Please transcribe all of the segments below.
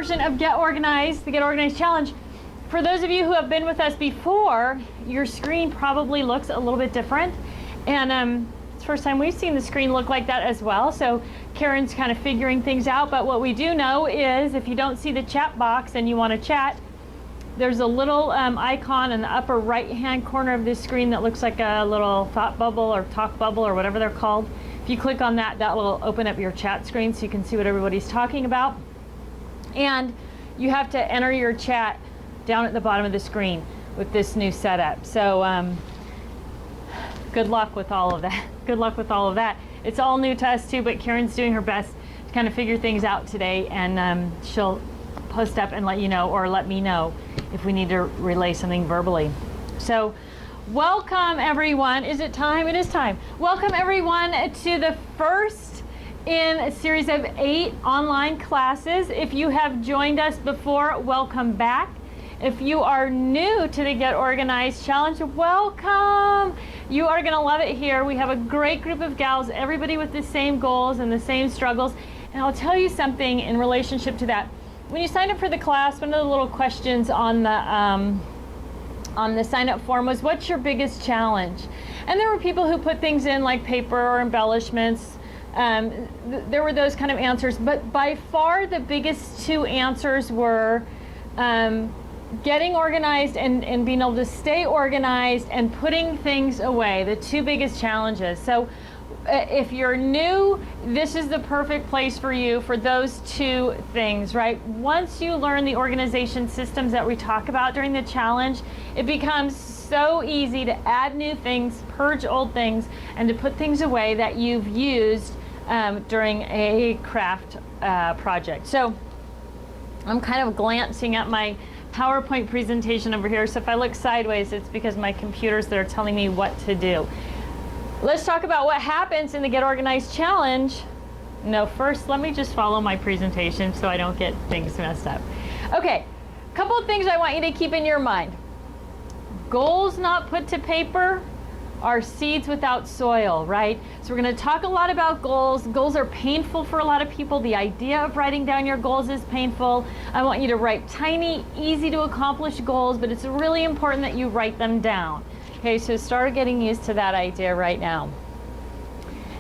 version of Get Organized, the Get Organized Challenge. For those of you who have been with us before, your screen probably looks a little bit different. And it's the first time we've seen the screen look like that as well. So Karen's kind of figuring things out. But what we do know is if you don't see the chat box and you want to chat, there's a little icon in the upper right-hand corner of this screen that looks like a little thought bubble or talk bubble or whatever they're called. If you click on that, that will open up your chat screen so you can see what everybody's talking about. And you have to enter your chat down at the bottom of the screen with this new setup. So good luck with all of that. Good luck with all of that. It's all new to us too, but Karen's doing her best to kind of figure things out today, and she'll post up and let you know, or let me know if we need to relay something verbally. So welcome everyone. Is it time? It is time. Welcome everyone to the first in a series of 8 online classes. If you have joined us before, welcome back. If you are new to the Get Organized Challenge, welcome. You are going to love it here. We have a great group of gals, everybody with the same goals and the same struggles. And I'll tell you something in relationship to that. When you sign up for the class, one of the little questions on the sign-up form was, what's your biggest challenge? And there were people who put things in like paper or embellishments. There were those kind of answers. But by far the biggest 2 answers were getting organized and being able to stay organized and putting things away, the 2 biggest challenges. So if you're new, this is the perfect place for you for those 2 things, right? Once you learn the organization systems that we talk about during the challenge, it becomes so easy to add new things, purge old things, and to put things away that you've used during a craft project. So I'm kind of glancing at my PowerPoint presentation over here, so if I look sideways, it's because my computer's there telling me what to do. Let's talk about what happens in the Get Organized Challenge. No, first let me just follow my presentation so I don't get things messed up. Okay, a couple of things I want you to keep in your mind. Goals not put to paper are seeds without soil, right? So we're going to talk a lot about goals. Goals are painful for a lot of people. The idea of writing down your goals is painful. I want you to write tiny, easy to accomplish goals, but it's really important that you write them down. Okay, so start getting used to that idea right now.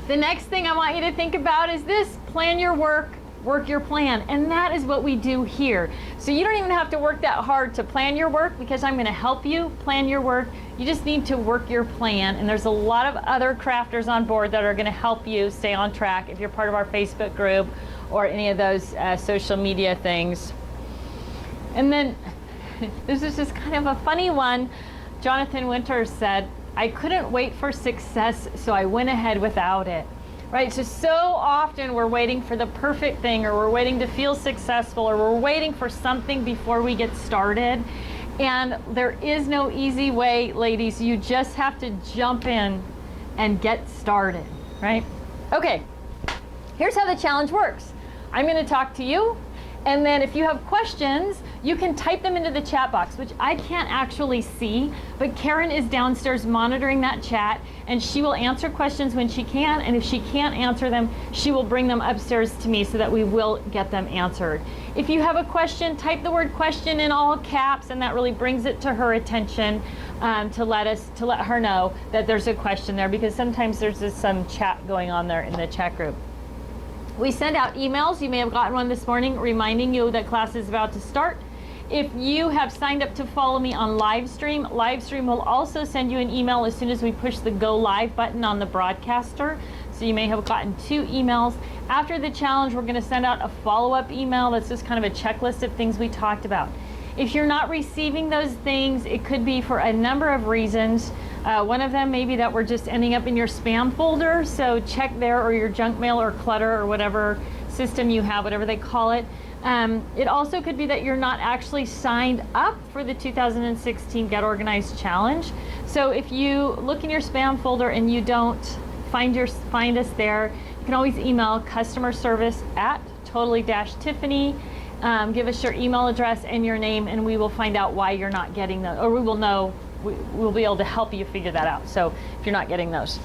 The next thing I want you to think about is this: plan your work, work your plan. And that is what we do here. So you don't even have to work that hard to plan your work, because I'm going to help you plan your work. You just need to work your plan, and there's a lot of other crafters on board that are going to help you stay on track if you're part of our Facebook group or any of those social media things. And then this is just kind of a funny one. Jonathan Winters said, I couldn't wait for success, so I went ahead without it. Right? So often we're waiting for the perfect thing, or we're waiting to feel successful, or we're waiting for something before we get started. And there is no easy way, ladies. You just have to jump in and get started, right? Okay, here's how the challenge works. I'm going to talk to you, and then if you have questions, you can type them into the chat box, which I can't actually see, but Karen is downstairs monitoring that chat, and she will answer questions when she can, and if she can't answer them, she will bring them upstairs to me so that we will get them answered. If you have a question, type the word question in all caps, and that really brings it to her attention to let her know that there's a question there, because sometimes there's just some chat going on there in the chat group. We send out emails. You may have gotten one this morning reminding you that class is about to start. If you have signed up to follow me on Livestream will also send you an email as soon as we push the Go Live button on the broadcaster. So you may have gotten 2 emails. After the challenge, we're going to send out a follow-up email that's just kind of a checklist of things we talked about. If you're not receiving those things, it could be for a number of reasons. One of them may be that we're just ending up in your spam folder, so check there, or your junk mail or clutter or whatever system you have, whatever they call it. It also could be that you're not actually signed up for the 2016 Get Organized Challenge. So if you look in your spam folder and you don't find us there, you can always email customer service at Totally-Tiffany. Give us your email address and your name, and we will find out why you're not getting those, or we will know. We'll be able to help you figure that out. So if you're not getting those.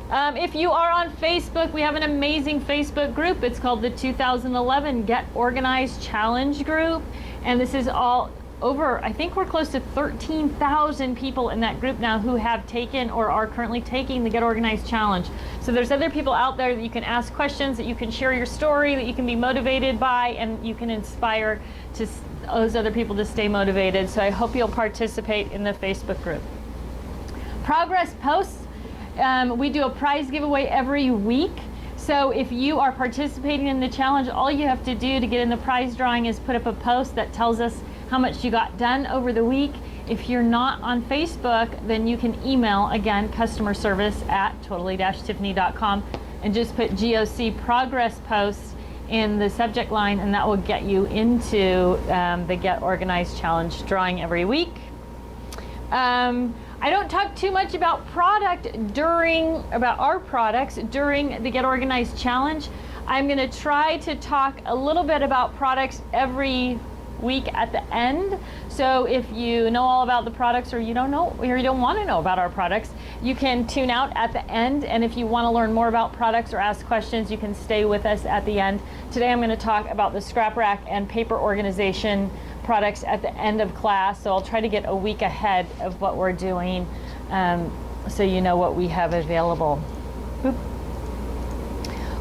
If you are on Facebook, we have an amazing Facebook group. It's called the 2011 Get Organized Challenge Group. And this is all over, I think we're close to 13,000 people in that group now who have taken or are currently taking the Get Organized Challenge. So there's other people out there that you can ask questions, that you can share your story, that you can be motivated by, and you can inspire those other people to stay motivated. So I hope you'll participate in the Facebook group. Progress posts. We do a prize giveaway every week. So if you are participating in the challenge, all you have to do to get in the prize drawing is put up a post that tells us how much you got done over the week. If you're not on Facebook, then you can email, again, customer service at totally-tiffany.com, and just put GOC progress posts in the subject line, and that will get you into the Get Organized Challenge drawing every week. I don't talk too much about our products during the Get Organized Challenge. I'm going to try to talk a little bit about products every week at the end. So if you know all about the products, or you don't know, or you don't want to know about our products, you can tune out at the end. And if you want to learn more about products or ask questions, you can stay with us at the end. Today I'm going to talk about the scrap rack and paper organization products at the end of class. So I'll try to get a week ahead of what we're doing, so you know what we have available. Boop.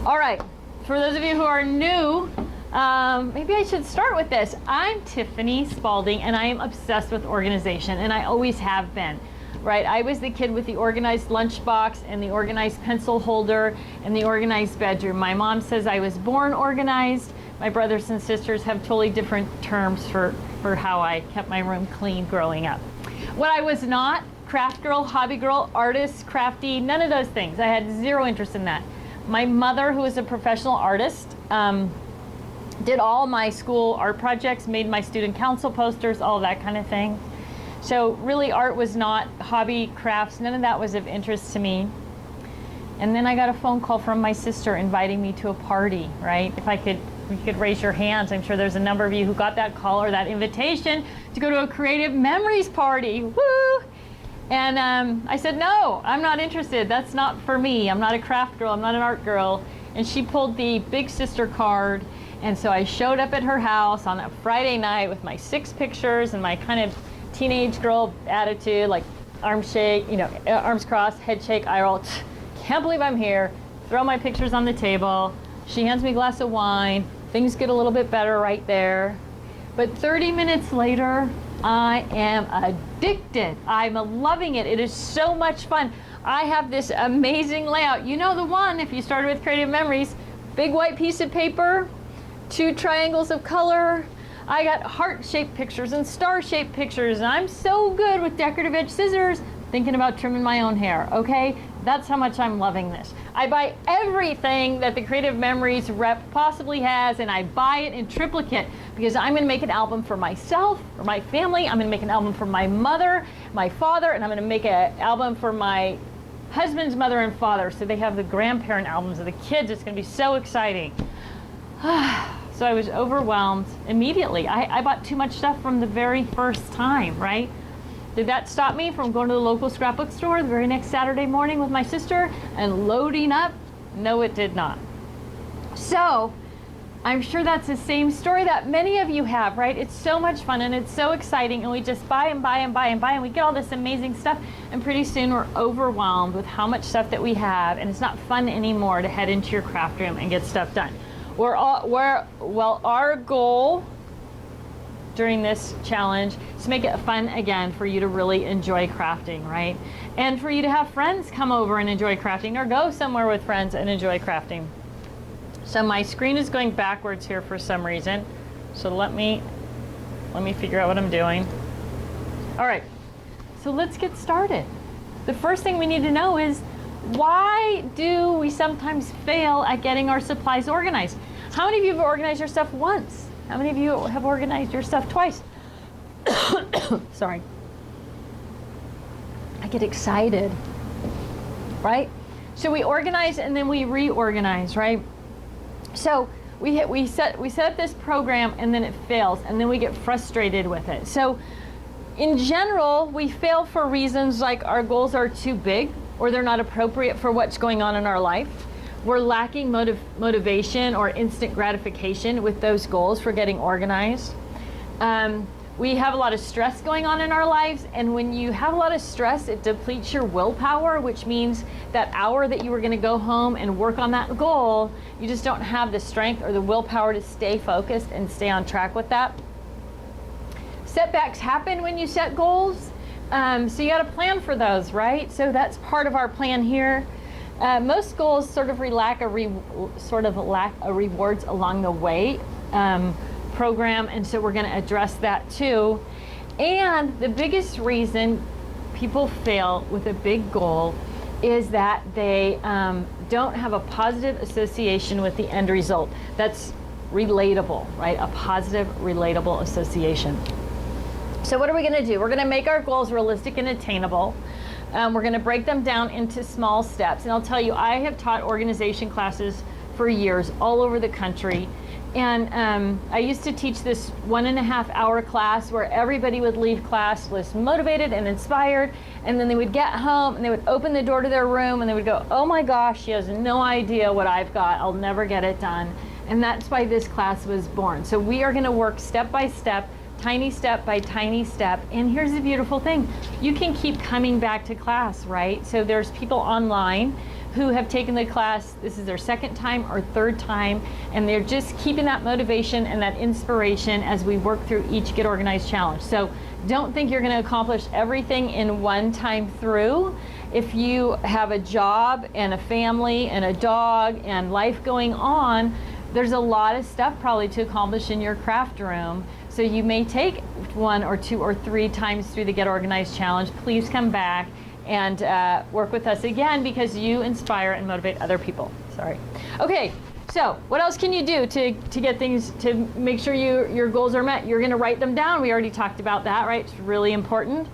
All right, for those of you who are new, maybe I should start with this. I'm Tiffany Spalding, and I am obsessed with organization, and I always have been. Right, I was the kid with the organized lunchbox and the organized pencil holder and the organized bedroom. My mom says I was born organized. My brothers and sisters have totally different terms for how I kept my room clean growing up. What I was not, craft girl, hobby girl, artist, crafty, none of those things. I had zero interest in that. My mother, who was a professional artist, did all my school art projects, made my student council posters, all that kind of thing. So really, art was not hobby, crafts, none of that was of interest to me. And then I got a phone call from my sister inviting me to a party, right? If you could raise your hands. I'm sure there's a number of you who got that call or that invitation to go to a Creative Memories party. Woo! And I said, no, I'm not interested. That's not for me. I'm not a craft girl. I'm not an art girl. And she pulled the big sister card. And so I showed up at her house on a Friday night with my 6 pictures and my kind of teenage girl attitude, like arm shake, arms crossed, head shake, eye roll. Can't believe I'm here. Throw my pictures on the table. She hands me a glass of wine. Things get a little bit better right there. But 30 minutes later, I am addicted. I'm loving it. It is so much fun. I have this amazing layout. You know the one, if you started with Creative Memories, big white piece of paper, 2 triangles of color. I got heart-shaped pictures and star-shaped pictures, and I'm so good with decorative edge scissors, thinking about trimming my own hair, okay? That's how much I'm loving this. I buy everything that the Creative Memories rep possibly has, and I buy it in triplicate because I'm gonna make an album for myself, for my family. I'm gonna make an album for my mother, my father, and I'm gonna make an album for my husband's mother and father, so they have the grandparent albums of the kids. It's gonna be so exciting. So I was overwhelmed immediately. I bought too much stuff from the very first time, right? Did that stop me from going to the local scrapbook store the very next Saturday morning with my sister and loading up? No, it did not. So I'm sure that's the same story that many of you have, right? It's so much fun and it's so exciting, and we just buy and buy and buy and buy, and we get all this amazing stuff, and pretty soon we're overwhelmed with how much stuff that we have, and it's not fun anymore to head into your craft room and get stuff done. Our goal during this challenge is to make it fun again for you to really enjoy crafting, right? And for you to have friends come over and enjoy crafting, or go somewhere with friends and enjoy crafting. So my screen is going backwards here for some reason. So let me figure out what I'm doing. All right, so let's get started. The first thing we need to know is, why do we sometimes fail at getting our supplies organized? How many of you have organized your stuff once? How many of you have organized your stuff twice? Sorry. I get excited, right? So we organize and then we reorganize, right? So we set up this program and then it fails, and then we get frustrated with it. So in general, we fail for reasons like our goals are too big, or they're not appropriate for what's going on in our life. We're lacking motivation or instant gratification with those goals for getting organized. We have a lot of stress going on in our lives, and when you have a lot of stress, it depletes your willpower, which means that hour that you were going to go home and work on that goal, you just don't have the strength or the willpower to stay focused and stay on track with that. Setbacks happen when you set goals, so you got to plan for those, right? So that's part of our plan here. Most goals sort of lack a rewards along the way program, and so we're going to address that too. And the biggest reason people fail with a big goal is that they don't have a positive association with the end result. That's relatable, right? A positive, relatable association. So what are we going to do? We're going to make our goals realistic and attainable. We're going to break them down into small steps. And I'll tell you, I have taught organization classes for years all over the country. And I used to teach this 1.5 hour class where everybody would leave class was motivated and inspired, and then they would get home and they would open the door to their room and they would go, oh my gosh, she has no idea what I've got. I'll never get it done. And that's why this class was born. So we are going to work step by step, tiny step by tiny step. And here's the beautiful thing. You can keep coming back to class, right? So there's people online who have taken the class, this is their second time or third time, and they're just keeping that motivation and that inspiration as we work through each Get Organized challenge. So don't think you're going to accomplish everything in one time through. If you have a job and a family and a dog and life going on, there's a lot of stuff probably to accomplish in your craft room. So you may take 1 or 2 or 3 times through the Get Organized challenge. Please come back and work with us again, because you inspire and motivate other people. Sorry. Okay, so what else can you do to get things, to make sure your goals are met? You're gonna write them down. We already talked about that, right? It's really important.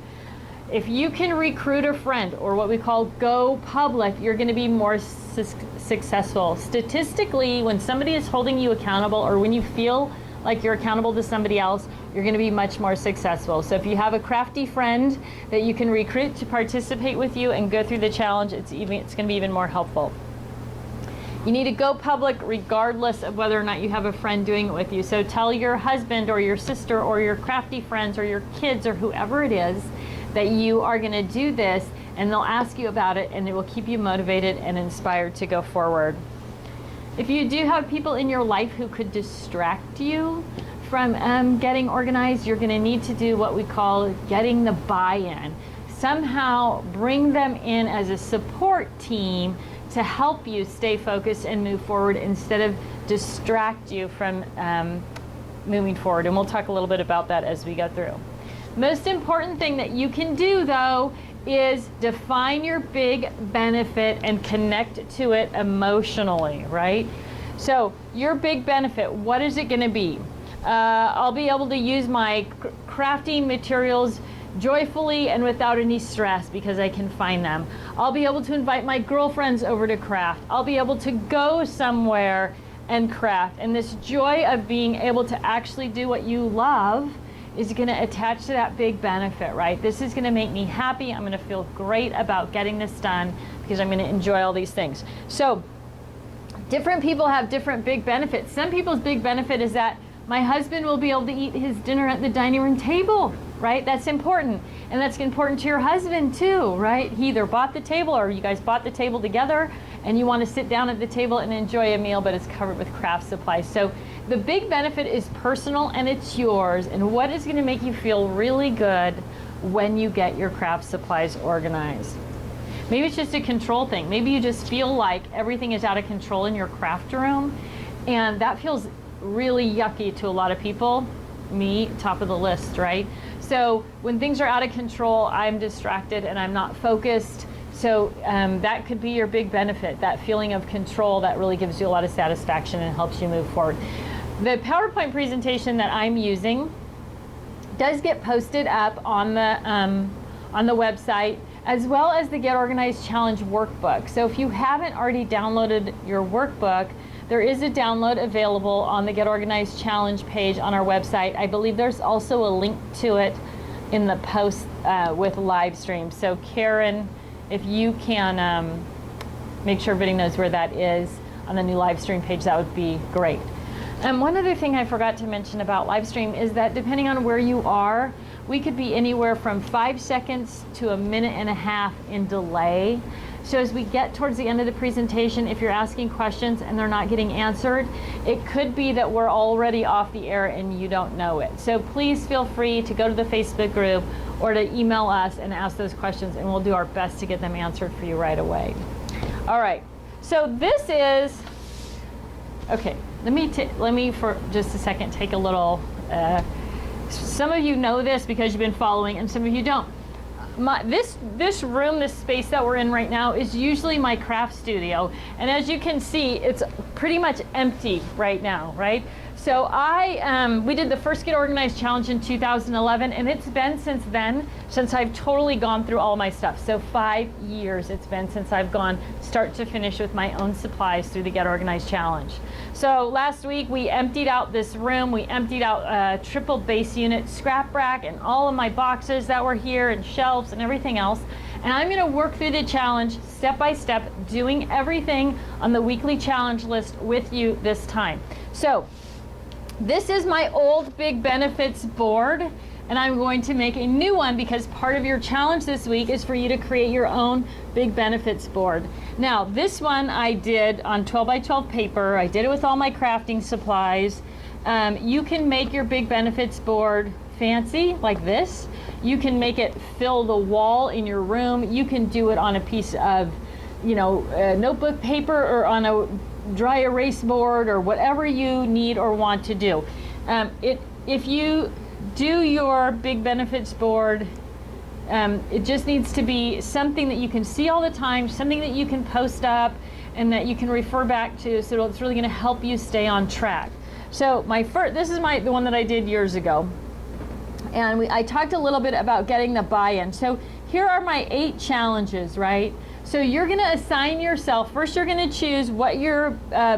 If you can recruit a friend, or what we call go public, you're gonna be more successful. Statistically, when somebody is holding you accountable, or when you feel like you're accountable to somebody else, you're going to be much more successful. So if you have a crafty friend that you can recruit to participate with you and go through the challenge, it's going to be even more helpful. You need to go public regardless of whether or not you have a friend doing it with you. So tell your husband or your sister or your crafty friends or your kids or whoever it is that you are going to do this, and they'll ask you about it, and it will keep you motivated and inspired to go forward. If you do have people in your life who could distract you from getting organized, you're going to need to do what we call getting the buy-in. Somehow bring them in as a support team to help you stay focused and move forward instead of distract you from moving forward. And we'll talk a little bit about that as we go through. Most important thing that you can do, though, is define your big benefit and connect to it emotionally, right? So your big benefit, what is it going to be? I'll be able to use my crafting materials joyfully and without any stress because I can find them. I'll be able to invite my girlfriends over to craft. I'll be able to go somewhere and craft. And this joy of being able to actually do what you love is going to attach to that big benefit, right? This is going to make me happy. I'm going to feel great about getting this done because I'm going to enjoy all these things. So different people have different big benefits. Some people's big benefit is that my husband will be able to eat his dinner at the dining room table, right? That's important. And that's important to your husband too, right? He either bought the table or you guys bought the table together and you want to sit down at the table and enjoy a meal, but it's covered with craft supplies. So the big benefit is personal and it's yours, and what is going to make you feel really good when you get your craft supplies organized. Maybe it's just a control thing. Maybe you just feel like everything is out of control in your craft room, and that feels really yucky to a lot of people. Me, top of the list, right? So when things are out of control, I'm distracted and I'm not focused. So that could be your big benefit, that feeling of control that really gives you a lot of satisfaction and helps you move forward. The PowerPoint presentation that I'm using does get posted up on the website, as well as the Get Organized Challenge workbook. So if you haven't already downloaded your workbook, there is a download available on the Get Organized Challenge page on our website. I believe there's also a link to it in the post with live stream. So Karen if you can make sure everybody knows where that is on the new live stream page, that would be great. One other thing I forgot to mention about live stream is that depending on where you are, we could be anywhere from 5 seconds to a minute and a half in delay. So as we get towards the end of the presentation, if you're asking questions and they're not getting answered, it could be that we're already off the air and you don't know it. So please feel free to go to the Facebook group or to email us and ask those questions, and we'll do our best to get them answered for you right away. All right, so this is, okay, let me for just a second take a little, some of you know this because you've been following and some of you don't. This room, this space that we're in right now is usually my craft studio, and as you can see, it's pretty much empty right now, right? So we did the first Get Organized Challenge in 2011, and it's been since then, since I've totally gone through all my stuff. So 5 years it's been since I've gone start to finish with my own supplies through the Get Organized Challenge. So last week we emptied out this room, we emptied out a triple base unit scrap rack and all of my boxes that were here and shelves and everything else. And I'm gonna work through the challenge step by step, doing everything on the weekly challenge list with you this time. So this is my old Big Benefits board, and I'm going to make a new one because part of your challenge this week is for you to create your own Big Benefits board. Now, this one I did on 12 by 12 paper. I did it with all my crafting supplies. You can make your Big Benefits board fancy like this. You can make it fill the wall in your room. You can do it on a piece of, notebook paper or on a dry erase board or whatever you need or want to do. If you do your Big Benefits board, it just needs to be something that you can see all the time, something that you can post up and that you can refer back to, so it's really going to help you stay on track. So this is the one that I did years ago, and I talked a little bit about getting the buy-in. So here are my 8 challenges, right? So you're going to assign yourself, first you're going to choose what your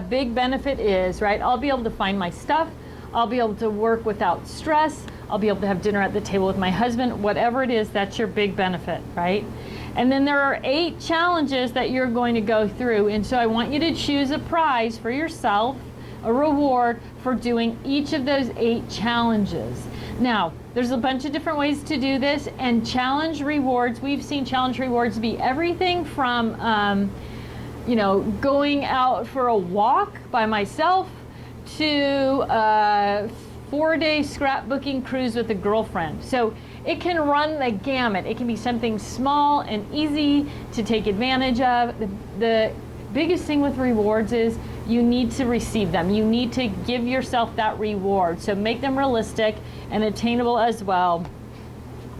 big benefit is, right? I'll be able to find my stuff. I'll be able to work without stress. I'll be able to have dinner at the table with my husband. Whatever it is, that's your big benefit, right? And then there are 8 challenges that you're going to go through. And so I want you to choose a prize for yourself, a reward for doing each of those 8 challenges. Now, there's a bunch of different ways to do this, and challenge rewards, we've seen challenge rewards be everything from, going out for a walk by myself to a 4-day scrapbooking cruise with a girlfriend. So it can run the gamut. It can be something small and easy to take advantage of. The biggest thing with rewards is you need to receive them. You need to give yourself that reward. So make them realistic and attainable as well.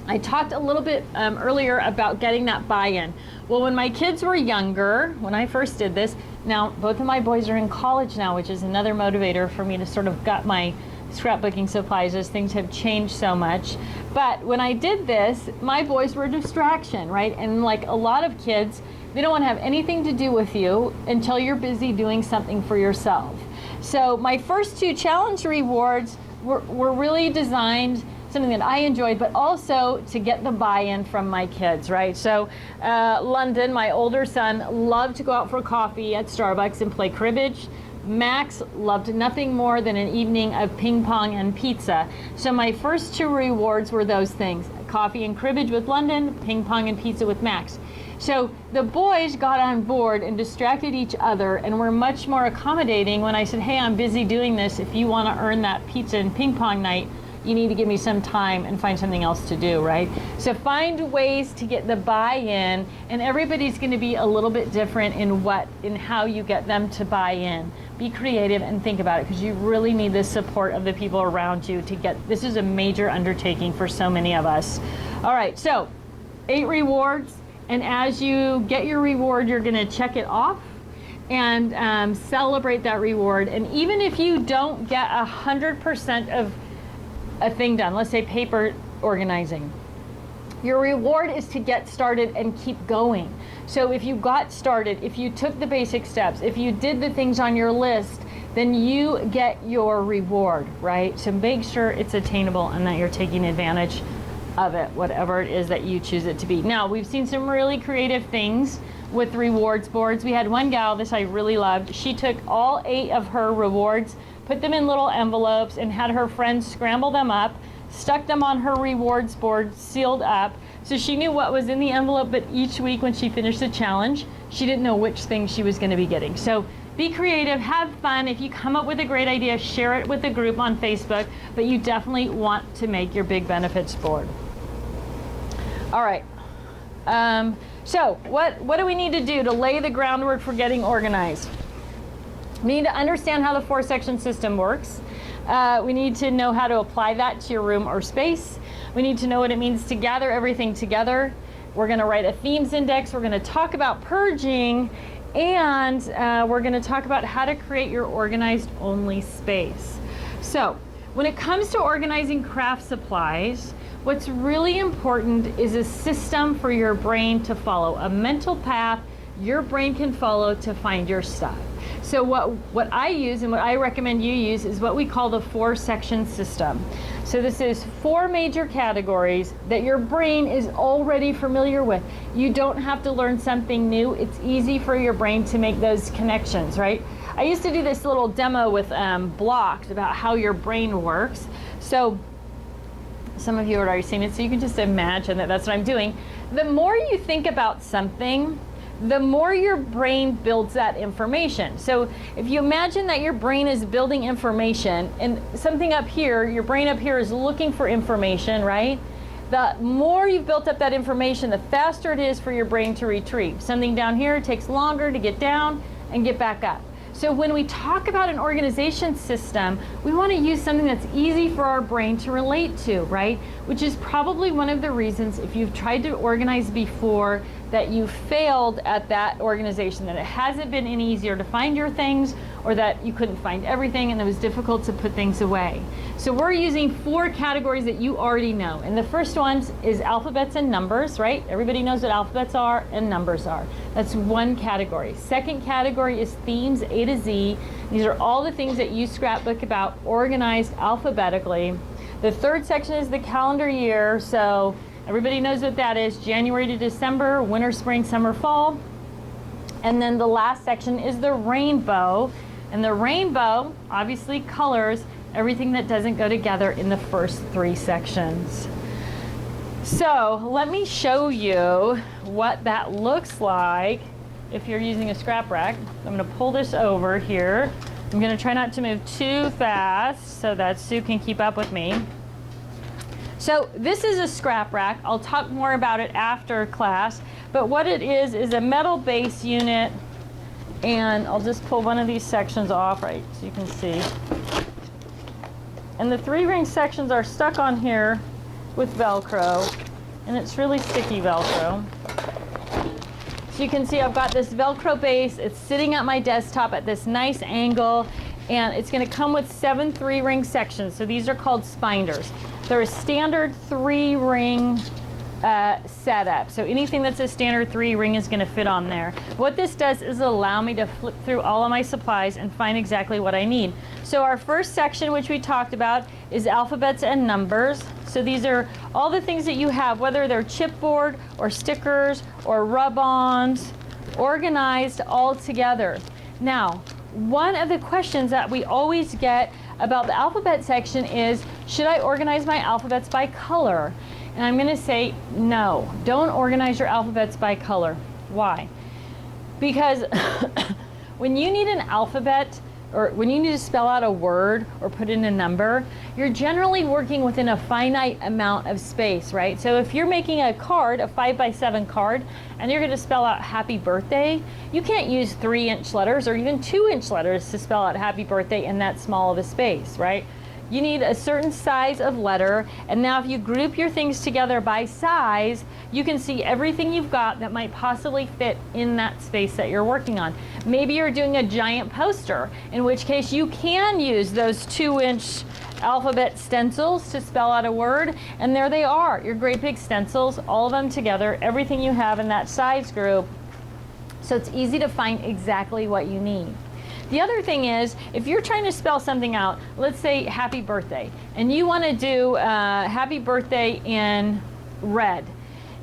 I talked a little bit earlier about getting that buy-in. Well, when my kids were younger, when I first did this, now both of my boys are in college now, which is another motivator for me to sort of gut my scrapbooking supplies as things have changed so much. But when I did this, my boys were a distraction, right? And like a lot of kids, they don't want to have anything to do with you until you're busy doing something for yourself. So my first 2 challenge rewards were really designed, something that I enjoyed, but also to get the buy-in from my kids, right? So London, my older son, loved to go out for coffee at Starbucks and play cribbage. Max loved nothing more than an evening of ping pong and pizza. So my first 2 rewards were those things: coffee and cribbage with London, ping pong and pizza with Max. So the boys got on board and distracted each other and were much more accommodating when I said, hey, I'm busy doing this. If you want to earn that pizza and ping pong night, you need to give me some time and find something else to do, right? So find ways to get the buy-in, and everybody's going to be a little bit different in how you get them to buy in. Be creative and think about it, because you really need the support of the people around you to get, this is a major undertaking for so many of us. All right, so 8 rewards, and as you get your reward, you're going to check it off and celebrate that reward. And even if you don't get 100% of a thing done, let's say paper organizing, your reward is to get started and keep going. So if you got started, if you took the basic steps, if you did the things on your list, then you get your reward, right? So make sure it's attainable and that you're taking advantage of it, whatever it is that you choose it to be. Now, we've seen some really creative things with rewards boards. We had one gal, this I really loved. She took all 8 of her rewards, put them in little envelopes, and had her friends scramble them up, stuck them on her rewards board, sealed up, so she knew what was in the envelope, but each week when she finished the challenge, she didn't know which thing she was going to be getting. So be creative, have fun. If you come up with a great idea, share it with the group on Facebook, but you definitely want to make your big benefits board. All right. So what do we need to do to lay the groundwork for getting organized? We need to understand how the 4-section system works. We need to know how to apply that to your room or space. We need to know what it means to gather everything together. We're going to write a themes index. We're going to talk about purging, and we're going to talk about how to create your organized only space. So when it comes to organizing craft supplies, what's really important is a system for your brain to follow, a mental path your brain can follow to find your stuff. So what I use and what I recommend you use is what we call the 4-section system. So this is 4 major categories that your brain is already familiar with. You don't have to learn something new. It's easy for your brain to make those connections, right? I used to do this little demo with blocks about how your brain works. So some of you have already seen it, so you can just imagine that that's what I'm doing. The more you think about something, the more your brain builds that information. So if you imagine that your brain is building information and something up here, your brain up here is looking for information, right? The more you've built up that information, the faster it is for your brain to retrieve. Something down here takes longer to get down and get back up. So when we talk about an organization system, we want to use something that's easy for our brain to relate to, right? Which is probably one of the reasons, if you've tried to organize before, that you failed at that organization, that it hasn't been any easier to find your things, or that you couldn't find everything and it was difficult to put things away. So we're using 4 categories that you already know. And the first one is alphabets and numbers, right? Everybody knows what alphabets are and numbers are. That's one category. Second category is themes, A to Z. These are all the things that you scrapbook about organized alphabetically. The third section is the calendar year. So everybody knows what that is. January to December, winter, spring, summer, fall. And then the last section is the rainbow. And the rainbow obviously colors everything that doesn't go together in the first 3 sections. So let me show you what that looks like if you're using a scrap rack. I'm going to pull this over here. I'm going to try not to move too fast so that Sue can keep up with me. So this is a scrap rack. I'll talk more about it after class, but what it is a metal base unit, and I'll just pull one of these sections off, right, so you can see. And the 3-ring sections are stuck on here with Velcro, and it's really sticky Velcro. So you can see I've got this Velcro base. It's sitting at my desktop at this nice angle, and it's going to come with 7 3-ring sections. So these are called spinders. They're a standard 3-ring setup. So anything that's a standard 3-ring is going to fit on there. What this does is allow me to flip through all of my supplies and find exactly what I need. So our first section, which we talked about, is alphabets and numbers. So these are all the things that you have, whether they're chipboard or stickers or rub-ons, organized all together. Now, one of the questions that we always get about the alphabet section is, should I organize my alphabets by color? And I'm going to say no, don't organize your alphabets by color. Why? Because when you need an alphabet, or when you need to spell out a word or put in a number, you're generally working within a finite amount of space, right? So if you're making a card, a 5x7 card, and you're going to spell out happy birthday, you can't use 3-inch letters or even 2-inch letters to spell out happy birthday in that small of a space, right? You need a certain size of letter, and now if you group your things together by size, you can see everything you've got that might possibly fit in that space that you're working on. Maybe you're doing a giant poster, in which case you can use those 2-inch alphabet stencils to spell out a word, and there they are, your great big stencils, all of them together, everything you have in that size group, so it's easy to find exactly what you need. The other thing is, if you're trying to spell something out, let's say happy birthday, and you want to do happy birthday in red.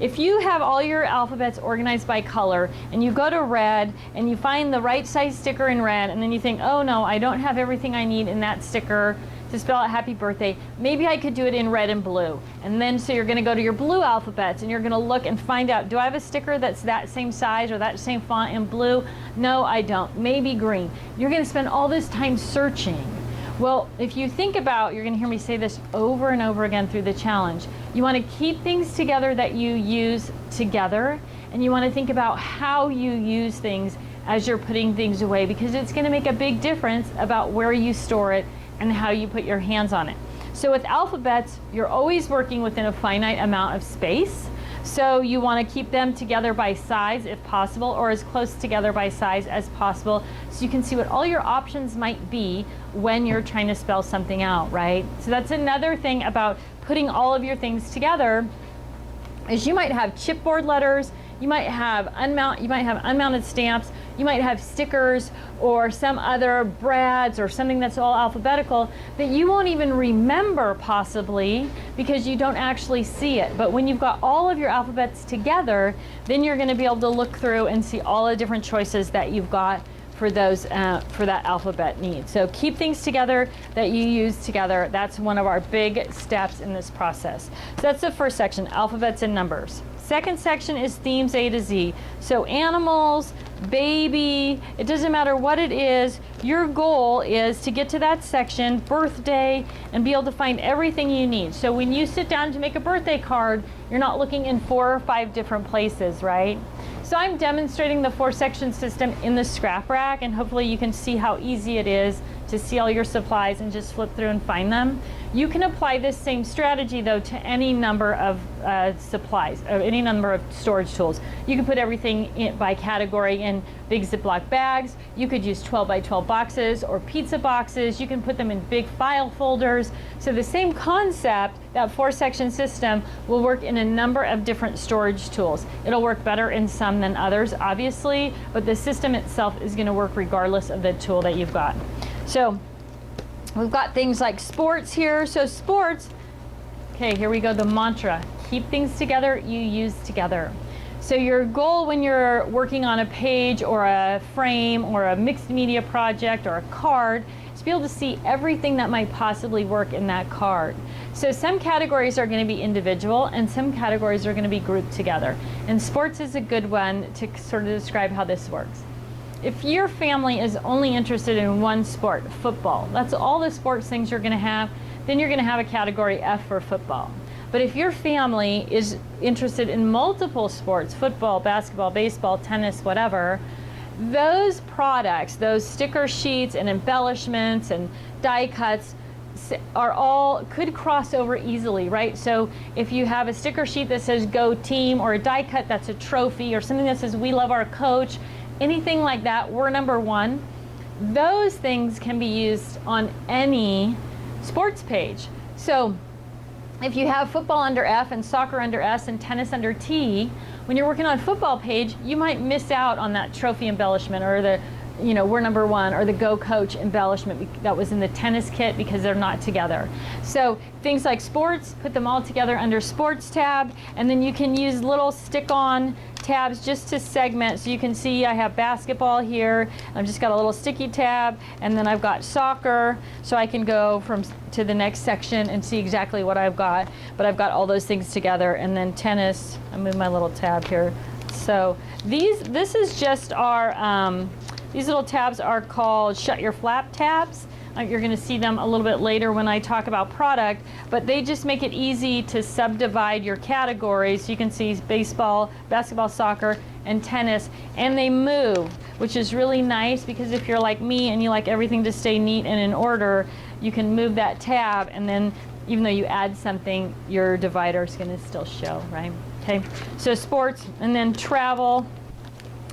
If you have all your alphabets organized by color and you go to red and you find the right size sticker in red, and then you think, oh no, I don't have everything I need in that sticker to spell out happy birthday, maybe I could do it in red and blue. And then so you're going to go to your blue alphabets and you're going to look and find out, do I have a sticker that's that same size or that same font in blue? No, I don't. Maybe green. You're going to spend all this time searching. Well, if you think about, you're going to hear me say this over and over again through the challenge, you want to keep things together that you use together, and you want to think about how you use things as you're putting things away, because it's going to make a big difference about where you store it and how you put your hands on it. So with alphabets, you're always working within a finite amount of space. So you want to keep them together by size if possible, or as close together by size as possible, so you can see what all your options might be when you're trying to spell something out, right? So that's another thing about putting all of your things together, is you might have chipboard letters, you might have unmounted stamps, you might have stickers or some other brads or something that's all alphabetical that you won't even remember possibly because you don't actually see it. But when you've got all of your alphabets together, then you're going to be able to look through and see all the different choices that you've got for those for that alphabet need. So keep things together that you use together. That's one of our big steps in this process. So that's the first section, alphabets and numbers. Second section is themes A to Z. So animals, baby, it doesn't matter what it is, your goal is to get to that section, birthday, and be able to find everything you need. So when you sit down to make a birthday card, you're not looking in 4 or 5 different places, right? So I'm demonstrating the 4-section system in the scrap rack, and hopefully you can see how easy it is to see all your supplies and just flip through and find them. You can apply this same strategy though to any number of supplies, or any number of storage tools. You can put everything in by category in big Ziploc bags. You could use 12 by 12 boxes or pizza boxes. You can put them in big file folders. So the same concept, that 4-section system, will work in a number of different storage tools. It'll work better in some than others, obviously, but the system itself is going to work regardless of the tool that you've got. So we've got things like sports here. So sports, okay, here we go, the mantra. Keep things together you use together. So your goal when you're working on a page or a frame or a mixed media project or a card is to be able to see everything that might possibly work in that card. So some categories are going to be individual and some categories are going to be grouped together. And sports is a good one to sort of describe how this works. If your family is only interested in one sport, football, that's all the sports things you're going to have, then you're going to have a category F for football. But if your family is interested in multiple sports, football, basketball, baseball, tennis, whatever, those products, those sticker sheets and embellishments and die cuts are all, could cross over easily, right? So if you have a sticker sheet that says Go Team, or a die cut that's a trophy, or something that says We Love Our Coach, anything like that, we're number one, those things can be used on any sports page. So if you have football under F and soccer under S and tennis under T, when you're working on a football page, you might miss out on that trophy embellishment or the, you know, we're number one, or the Go Coach embellishment that was in the tennis kit, because they're not together. So things like sports, put them all together under sports tab, and then you can use little stick-on tabs just to segment. So you can see I have basketball here, I've just got a little sticky tab, and then I've got soccer, so I can go from to the next section and see exactly what I've got, but I've got all those things together. And then tennis, I move my little tab here. So this is just our, these little tabs are called Shut Your Flap tabs. You're going to see them a little bit later when I talk about product, but they just make it easy to subdivide your categories. You can see baseball, basketball, soccer, and tennis, and they move, which is really nice, because if you're like me and you like everything to stay neat and in order, you can move that tab, and then even though you add something, your divider is going to still show, right? Okay, so sports, and then travel.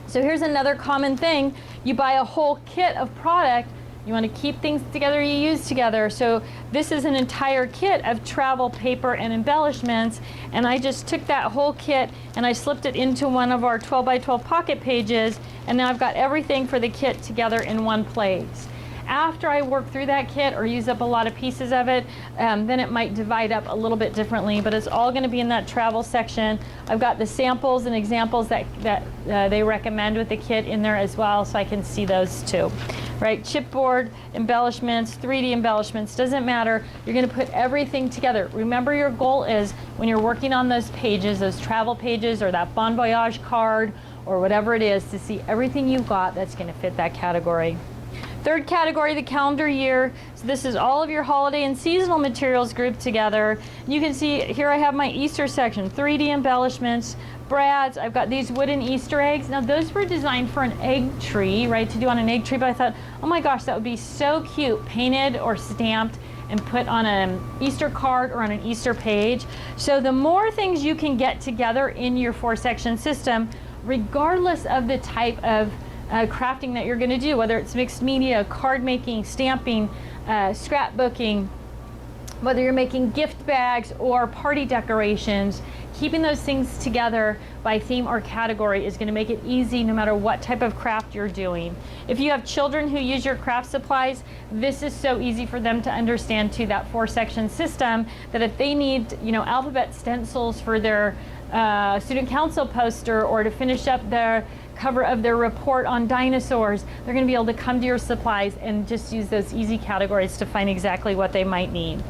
So here's another common thing. You buy a whole kit of product, You want to keep things together you use together. So this is an entire kit of travel paper and embellishments, and I just took that whole kit and I slipped it into one of our 12 by 12 pocket pages, and now I've got everything for the kit together in one place. After I work through that kit or use up a lot of pieces of it, then it might divide up a little bit differently, but it's all going to be in that travel section. I've got the samples and examples that they recommend with the kit in there as well, so I can see those too. Right, chipboard embellishments, 3D embellishments, doesn't matter. You're going to put everything together. Remember, your goal is when you're working on those pages, those travel pages or that Bon Voyage card or whatever it is, to see everything you've got that's going to fit that category. Third category, the calendar year. So this is all of your holiday and seasonal materials grouped together. You can see here I have my Easter section, 3D embellishments, brads. I've got these wooden Easter eggs. Now those were designed for an egg tree, right, to do on an egg tree, but I thought, oh my gosh, that would be so cute, painted or stamped and put on an Easter card or on an Easter page. So the more things you can get together in your 4-section system, regardless of the type of crafting that you're going to do, whether it's mixed media, card making, stamping, scrapbooking, whether you're making gift bags or party decorations, keeping those things together by theme or category is going to make it easy no matter what type of craft you're doing. If you have children who use your craft supplies, this is so easy for them to understand too, that 4-section system, that if they need, you know, alphabet stencils for their student council poster or to finish up their cover of their report on dinosaurs, they're going to be able to come to your supplies and just use those easy categories to find exactly what they might need.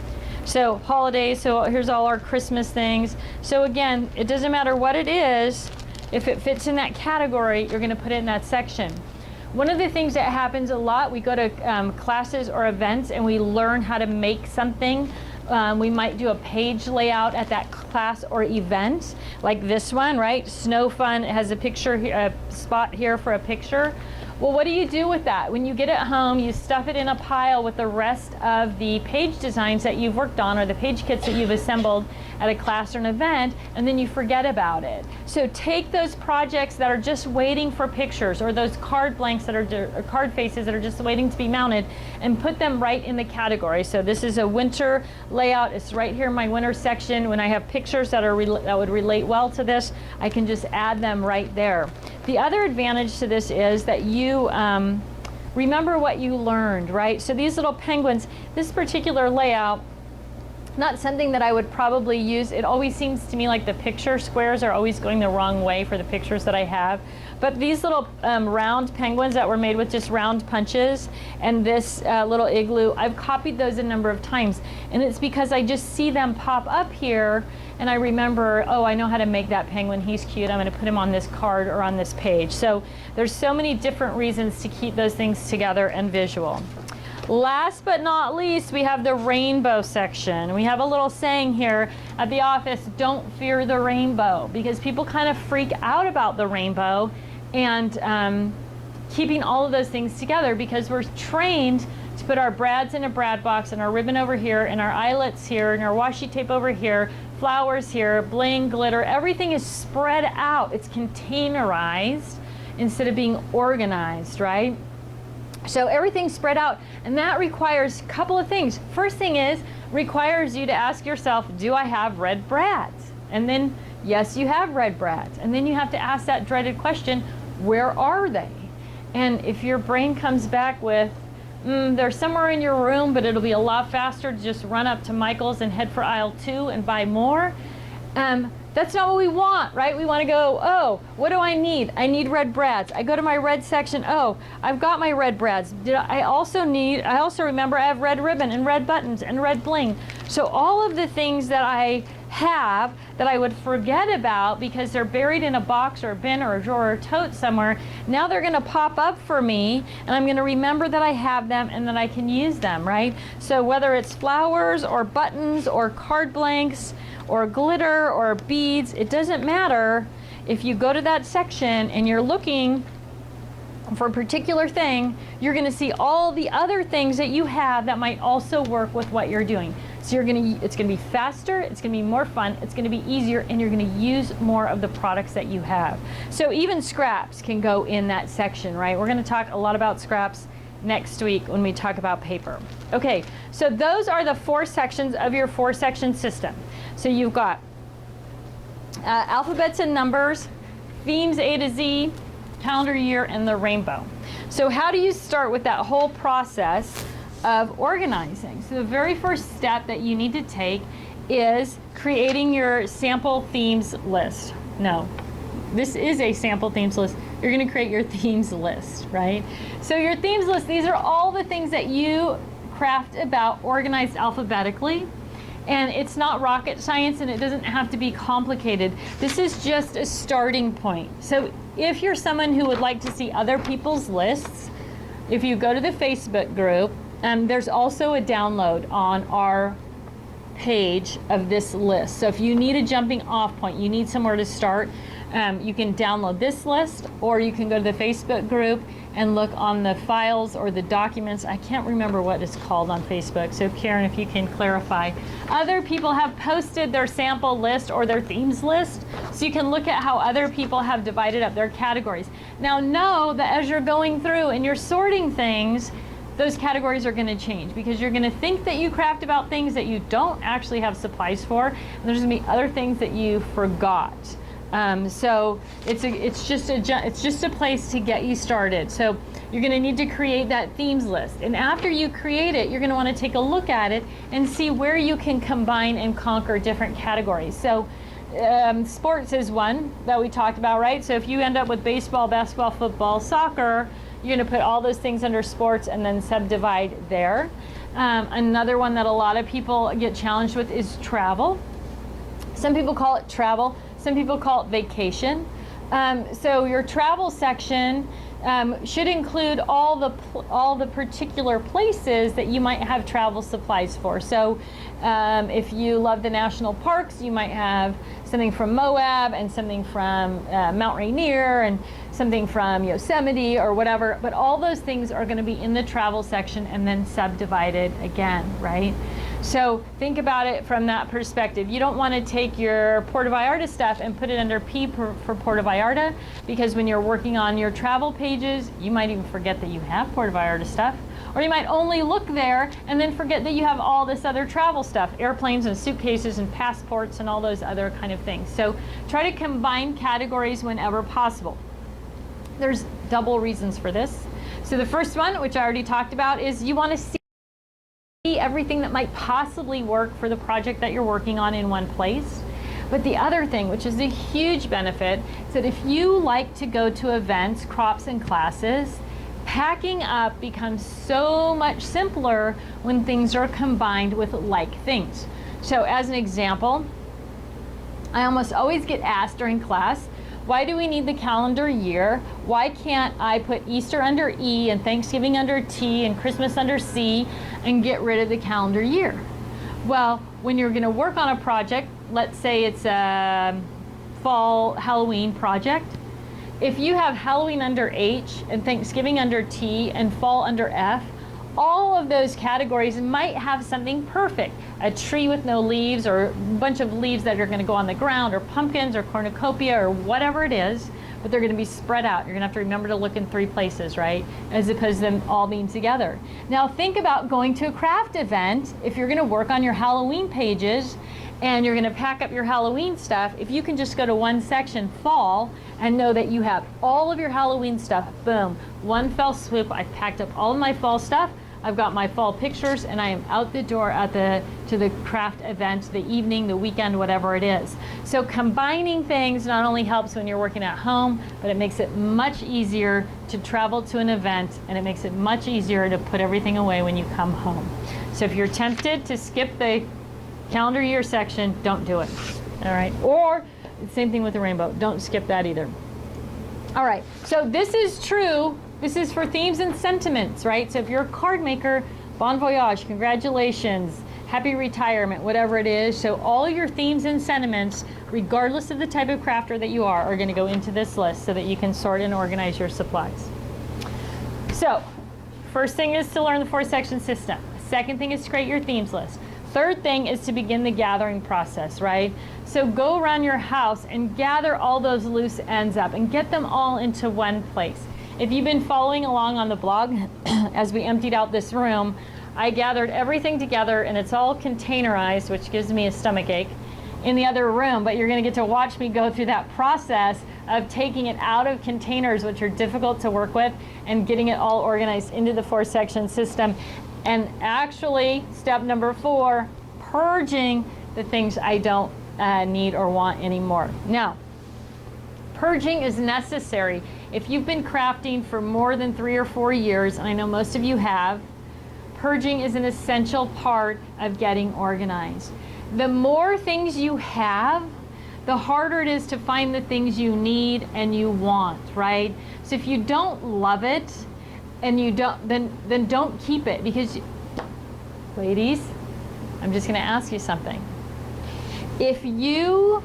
So holidays, so here's all our Christmas things. So again, it doesn't matter what it is, if it fits in that category, you're going to put it in that section. One of the things that happens a lot, we go to classes or events and we learn how to make something. We might do a page layout at that class or event, like this one, right? Snow Fun, it has a picture, a spot here for a picture. Well, what do you do with that? When you get it home, you stuff it in a pile with the rest of the page designs that you've worked on or the page kits that you've assembled at a class or an event, and then you forget about it. So take those projects that are just waiting for pictures, or those card blanks that are or card faces that are just waiting to be mounted, and put them right in the category. So this is a winter layout. It's right here in my winter section. When I have pictures that would relate well to this, I can just add them right there. The other advantage to this is that you remember what you learned, right? So these little penguins, this particular layout, not something that I would probably use. It always seems to me like the picture squares are always going the wrong way for the pictures that I have. But these little round penguins that were made with just round punches and this little igloo, I've copied those a number of times. And it's because I just see them pop up here and I remember, oh, I know how to make that penguin. He's cute. I'm going to put him on this card or on this page. So there's so many different reasons to keep those things together and visual. Last but not least, we have the rainbow section. We have a little saying here at the office, don't fear the rainbow, because people kind of freak out about the rainbow and keeping all of those things together, because we're trained to put our brads in a brad box and our ribbon over here and our eyelets here and our washi tape over here, flowers here, bling, glitter, everything is spread out. It's containerized instead of being organized, right? So everything's spread out, and that requires a couple of things. First thing is, requires you to ask yourself, do I have red brads? And then, yes, you have red brads. And then you have to ask that dreaded question, where are they? And if your brain comes back with, they're somewhere in your room, but it'll be a lot faster to just run up to Michael's and head for aisle 2 and buy more, that's not what we want, right? We want to go, oh, what do I need? I need red brads. I go to my red section. Oh, I've got my red brads. I also remember I have red ribbon and red buttons and red bling. So all of the things that I have that I would forget about because they're buried in a box or a bin or a drawer or a tote somewhere, now they're going to pop up for me, and I'm going to remember that I have them and that I can use them, right? So whether it's flowers or buttons or card blanks or glitter or beads, it doesn't matter. If you go to that section and you're looking for a particular thing, you're going to see all the other things that you have that might also work with what you're doing. So it's going to be faster, it's going to be more fun, it's going to be easier, and you're going to use more of the products that you have. So even scraps can go in that section, right? We're going to talk a lot about scraps next week when we talk about paper. Okay, so those are the 4 sections of your 4-section system. So you've got alphabets and numbers, themes A to Z, calendar year, and the rainbow. So how do you start with that whole process of organizing? So the very first step that you need to take is creating your sample themes list. No, this is a sample themes list. You're going to create your themes list, right? So your themes list, these are all the things that you craft about organized alphabetically. And it's not rocket science, and it doesn't have to be complicated. This is just a starting point. So if you're someone who would like to see other people's lists, if you go to the Facebook group, there's also a download on our page of this list. So if you need a jumping off point, you need somewhere to start, you can download this list, or you can go to the Facebook group and look on the files or the documents. I can't remember what it's called on Facebook, so Karen, if you can clarify. Other people have posted their sample list or their themes list, so you can look at how other people have divided up their categories. Now know that as you're going through and you're sorting things, those categories are going to change, because you're going to think that you craft about things that you don't actually have supplies for, and there's going to be other things that you forgot. So it's just a place to get you started. So you're going to need to create that themes list, and after you create it, you're going to want to take a look at it and see where you can combine and conquer different categories. So sports is one that we talked about, right? So if you end up with baseball, basketball, football, soccer, you're going to put all those things under sports and then subdivide there. Another one that a lot of people get challenged with is travel. Some people call it travel. Some people call it vacation. So your travel section should include all the particular places that you might have travel supplies for. So if you love the national parks, you might have something from Moab and something from Mount Rainier and something from Yosemite or whatever. But all those things are going to be in the travel section and then subdivided again, right? So think about it from that perspective. You don't want to take your Puerto Vallarta stuff and put it under P for Puerto Vallarta, because when you're working on your travel pages, you might even forget that you have Puerto Vallarta stuff. Or you might only look there and then forget that you have all this other travel stuff, airplanes and suitcases and passports and all those other kind of things. So try to combine categories whenever possible. There's double reasons for this. So the first one, which I already talked about, is you want to see everything that might possibly work for the project that you're working on in one place. But the other thing, which is a huge benefit, is that if you like to go to events, crops, and classes, packing up becomes so much simpler when things are combined with like things. So as an example, I almost always get asked during class, why do we need the calendar year? Why can't I put Easter under E and Thanksgiving under T and Christmas under C and get rid of the calendar year? Well, when you're going to work on a project, let's say it's a fall Halloween project, if you have Halloween under H and Thanksgiving under T and fall under F, all of those categories might have something perfect. A tree with no leaves, or a bunch of leaves that are going to go on the ground, or pumpkins or cornucopia or whatever it is, but they're going to be spread out. You're going to have to remember to look in 3 places, right? As opposed to them all being together. Now think about going to a craft event. If you're going to work on your Halloween pages and you're going to pack up your Halloween stuff, if you can just go to one section, fall, and know that you have all of your Halloween stuff, boom, one fell swoop, I've packed up all of my fall stuff, I've got my fall pictures, and I am out the door to the craft event, the evening, the weekend, whatever it is. So combining things not only helps when you're working at home, but it makes it much easier to travel to an event, and it makes it much easier to put everything away when you come home. So if you're tempted to skip the calendar year section, don't do it. All right. Or same thing with the rainbow. Don't skip that either. All right. So this is true. This is for themes and sentiments, right? So if you're a card maker, bon voyage, congratulations, happy retirement, whatever it is. So all your themes and sentiments, regardless of the type of crafter that you are going to go into this list so that you can sort and organize your supplies. So first thing is to learn the 4-section system. Second thing is to create your themes list. Third thing is to begin the gathering process, right? So go around your house and gather all those loose ends up and get them all into one place. If you've been following along on the blog, as we emptied out this room, I gathered everything together and it's all containerized, which gives me a stomach ache, in the other room. But you're gonna get to watch me go through that process of taking it out of containers, which are difficult to work with, and getting it all organized into the 4-section system. And actually, step number 4, purging the things I don't need or want anymore. Now, purging is necessary. If you've been crafting for more than 3 or 4 years, and I know most of you have, purging is an essential part of getting organized. The more things you have, the harder it is to find the things you need and you want, right? So if you don't love it, and you don't, then don't keep it, because, ladies, I'm just gonna ask you something. If you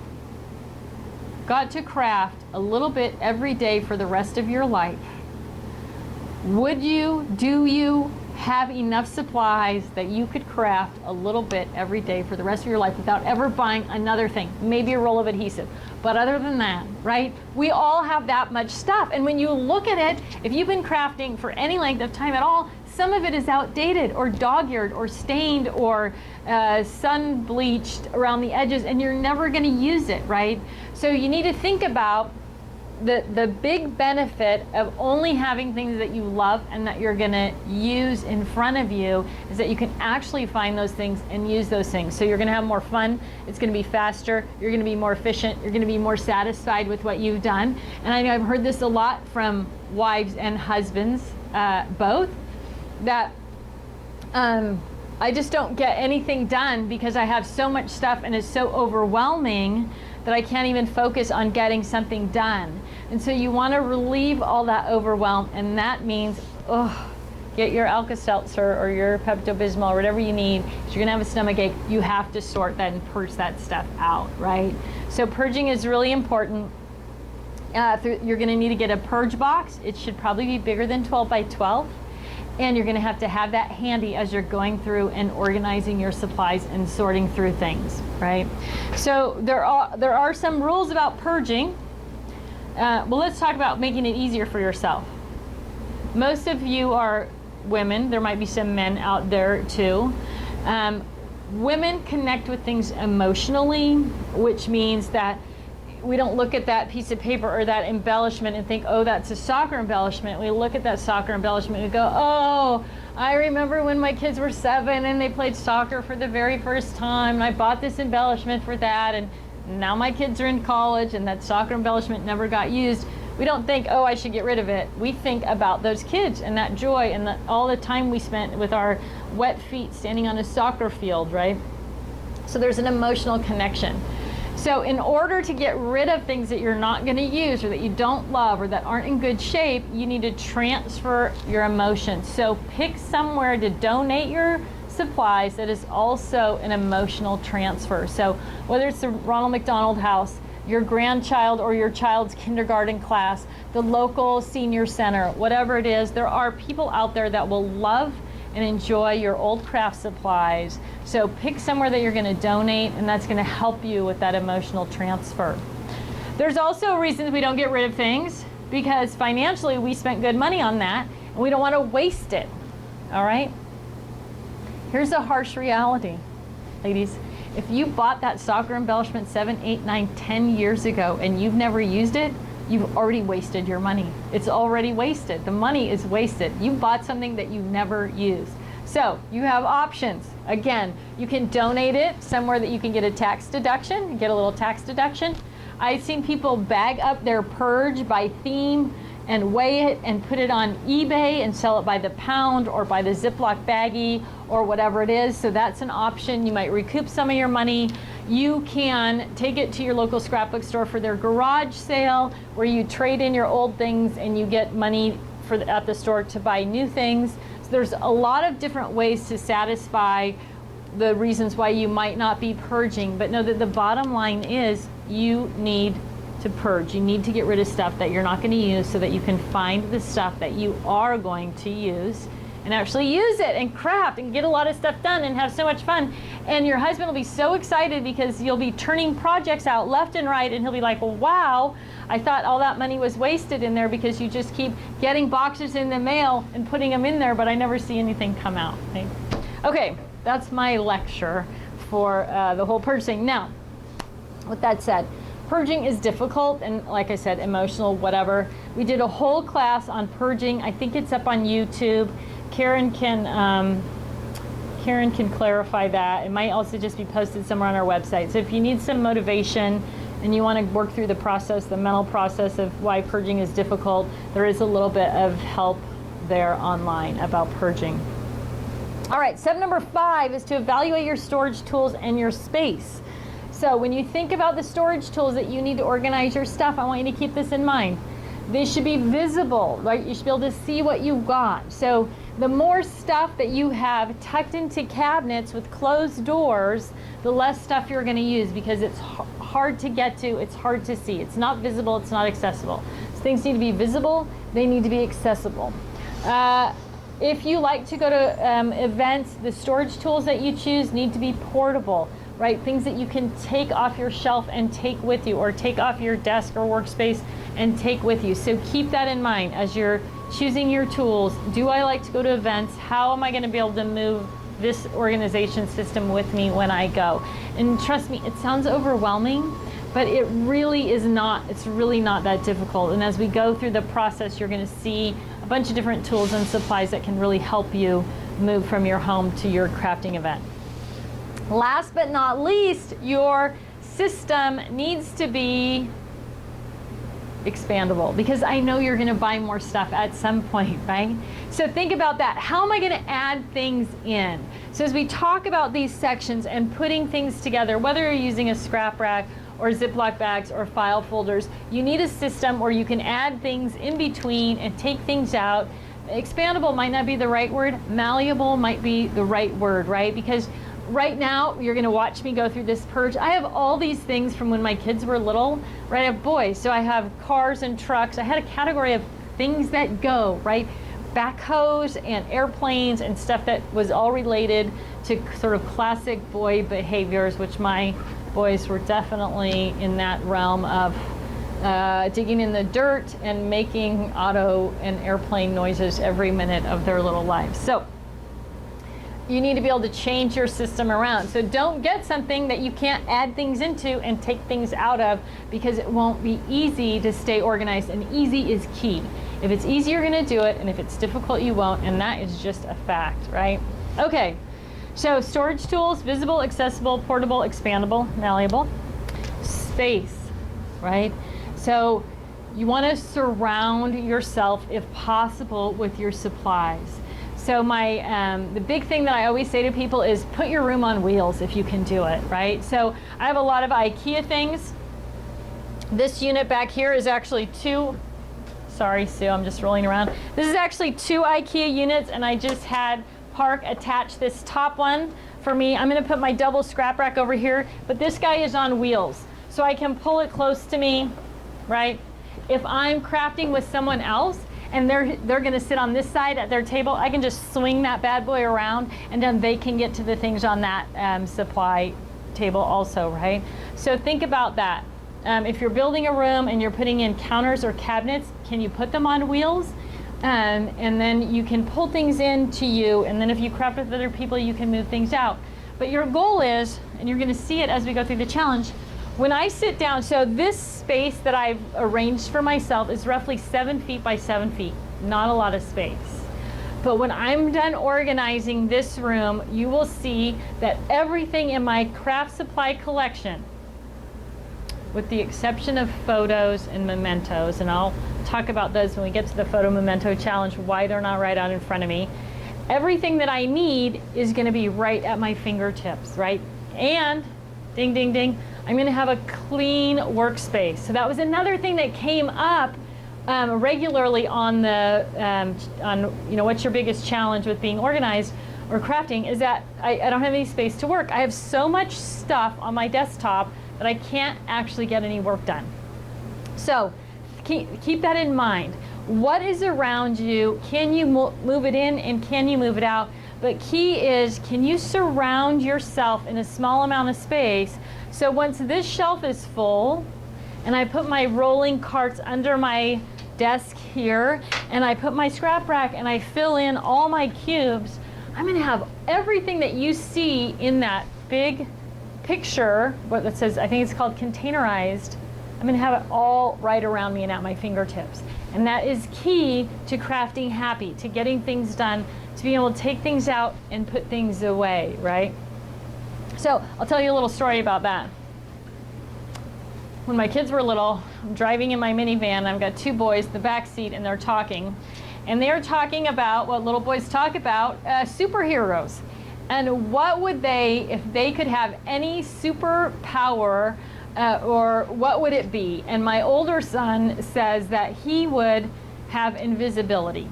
got to craft a little bit every day for the rest of your life, do you have enough supplies that you could craft a little bit every day for the rest of your life without ever buying another thing, maybe a roll of adhesive? But other than that, right, we all have that much stuff. And when you look at it, if you've been crafting for any length of time at all, some of it is outdated or dog-eared or stained or sun bleached around the edges, and you're never going to use it, right? So you need to think about the big benefit of only having things that you love and that you're going to use in front of you is that you can actually find those things and use those things. So you're going to have more fun, it's going to be faster, you're going to be more efficient, you're going to be more satisfied with what you've done. And I know I've heard this a lot from wives and husbands, both, that I just don't get anything done because I have so much stuff and it's so overwhelming that I can't even focus on getting something done. And so you want to relieve all that overwhelm, and that means, get your Alka-Seltzer or your Pepto-Bismol or whatever you need. If you're gonna have a stomach ache, you have to sort that and purge that stuff out, right? So purging is really important. You're gonna need to get a purge box. It should probably be bigger than 12 by 12. And you're going to have that handy as you're going through and organizing your supplies and sorting through things, right? So there are some rules about purging. Well, let's talk about making it easier for yourself. Most of you are women. There might be some men out there too. Women connect with things emotionally, which means that we don't look at that piece of paper or that embellishment and think, oh, that's a soccer embellishment. We look at that soccer embellishment and go, oh, I remember when my kids were 7 and they played soccer for the very first time, and I bought this embellishment for that, and now my kids are in college and that soccer embellishment never got used. We don't think, oh, I should get rid of it. We think about those kids and that joy and all the time we spent with our wet feet standing on a soccer field, right? So there's an emotional connection. So in order to get rid of things that you're not going to use or that you don't love or that aren't in good shape, you need to transfer your emotions. So pick somewhere to donate your supplies that is also an emotional transfer. So whether it's the Ronald McDonald House, your grandchild or your child's kindergarten class, the local senior center, whatever it is, there are people out there that will love and enjoy your old craft supplies. So pick somewhere that you're going to donate, and that's going to help you with that emotional transfer. There's also reasons we don't get rid of things, because financially we spent good money on that and we don't want to waste it. All right? Here's a harsh reality, ladies. If you bought that soccer embellishment 7, 8, 9, 10 years ago and you've never used it, you've already wasted your money. It's already wasted. The money is wasted. You bought something that you never used. So you have options. Again, you can donate it somewhere that you can get a tax deduction, get a little tax deduction. I've seen people bag up their purge by theme and weigh it and put it on eBay and sell it by the pound or by the Ziploc baggie or whatever it is. So that's an option. You might recoup some of your money. You can take it to your local scrapbook store for their garage sale, where you trade in your old things and you get money at the store to buy new things. So there's a lot of different ways to satisfy the reasons why you might not be purging, but know that the bottom line is you need to purge. You need to get rid of stuff that you're not going to use so that you can find the stuff that you are going to use and actually use it and craft and get a lot of stuff done and have so much fun. And your husband will be so excited because you'll be turning projects out left and right, and he'll be like, well, wow, I thought all that money was wasted in there because you just keep getting boxes in the mail and putting them in there, but I never see anything come out. Okay, that's my lecture for the whole purging. Now, with that said, purging is difficult and, like I said, emotional, whatever. We did a whole class on purging. I think it's up on YouTube. Karen can clarify that. It might also just be posted somewhere on our website. So if you need some motivation and you want to work through the process, the mental process of why purging is difficult, there is a little bit of help there online about purging. All right, step number 5 is to evaluate your storage tools and your space. So when you think about the storage tools that you need to organize your stuff, I want you to keep this in mind. They should be visible, right? You should be able to see what you got. So the more stuff that you have tucked into cabinets with closed doors, the less stuff you're going to use because it's hard to get to, it's hard to see. It's not visible, it's not accessible. So things need to be visible, they need to be accessible. If you like to go to events, the storage tools that you choose need to be portable, right? Things that you can take off your shelf and take with you, or take off your desk or workspace and take with you. So keep that in mind as you're choosing your tools. Do I like to go to events? How am I going to be able to move this organization system with me when I go? And trust me, it sounds overwhelming, but it really is not. It's really not that difficult. And as we go through the process, you're going to see a bunch of different tools and supplies that can really help you move from your home to your crafting event. Last but not least, your system needs to be expandable, because I know you're going to buy more stuff at some point, right? So think about that. How am I going to add things in? So as we talk about these sections and putting things together, whether you're using a scrap rack or Ziploc bags or file folders, you need a system where you can add things in between and take things out. Expandable might not be the right word. Malleable might be the right word, right? Because right now, you're going to watch me go through this purge. I have all these things from when my kids were little, right? I have boys, so I have cars and trucks. I had a category of things that go, right? Backhoes and airplanes and stuff that was all related to sort of classic boy behaviors, which my boys were definitely in that realm of digging in the dirt and making auto and airplane noises every minute of their little lives. So you need to be able to change your system around. So don't get something that you can't add things into and take things out of, because it won't be easy to stay organized, and easy is key. If it's easy, you're going to do it, and if it's difficult, you won't, and that is just a fact, right? Okay, so storage tools: visible, accessible, portable, expandable, malleable. Space, right? So you want to surround yourself, if possible, with your supplies. So the big thing that I always say to people is put your room on wheels if you can do it, right? So I have a lot of IKEA things. This unit back here is actually sorry, Sue, I'm just rolling around. This is actually 2 IKEA units, and I just had Park attach this top one for me. I'm going to put my double scrap rack over here, but this guy is on wheels, so I can pull it close to me, right? If I'm crafting with someone else, and they're going to sit on this side at their table, I can just swing that bad boy around, and then they can get to the things on that supply table also, right? So think about that. If you're building a room and you're putting in counters or cabinets, can you put them on wheels? And then you can pull things into you, and then if you craft with other people, you can move things out. But your goal is, and you're going to see it as we go through the challenge, when I sit down, so this space that I've arranged for myself is roughly 7 feet by 7 feet, not a lot of space. But when I'm done organizing this room, you will see that everything in my craft supply collection, with the exception of photos and mementos, and I'll talk about those when we get to the photo memento challenge, why they're not right out in front of me, everything that I need is going to be right at my fingertips, right? And ding, ding, ding, I'm going to have a clean workspace. So that was another thing that came up regularly on the what's your biggest challenge with being organized or crafting, is that I don't have any space to work. I have so much stuff on my desktop that I can't actually get any work done. So keep that in mind. what is around you? Can you move it in and can you move it out? But key is, can you surround yourself in a small amount of space? So once this shelf is full, and I put my rolling carts under my desk here, and I put my scrap rack and I fill in all my cubes, I'm gonna have everything that you see in that big picture, what that says, I think it's called containerized. I'm gonna have it all right around me and at my fingertips. And that is key to crafting happy, to getting things done, to being able to take things out and put things away, right? So I'll tell you a little story about that. When my kids were little, I'm driving in my minivan. I've got 2 boys in the back seat, and they're talking. And they're talking about what little boys talk about, superheroes. And what would they, if they could have any superpower, or what would it be? And my older son says that he would have invisibility.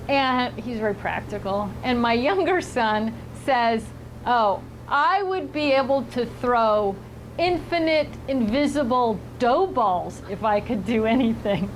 And he's very practical. And my younger son says, oh, I would be able to throw infinite invisible dough balls if I could do anything.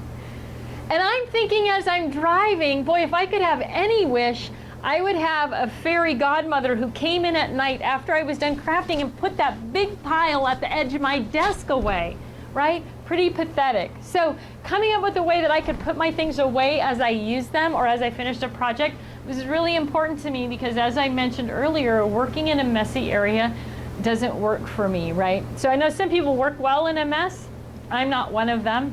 And I'm thinking as I'm driving, boy, if I could have any wish, I would have a fairy godmother who came in at night after I was done crafting and put that big pile at the edge of my desk away, right? Pretty pathetic. So coming up with a way that I could put my things away as I use them or as I finished a project was really important to me, because as I mentioned earlier, working in a messy area doesn't work for me, right? So I know some people work well in a mess. I'm not one of them.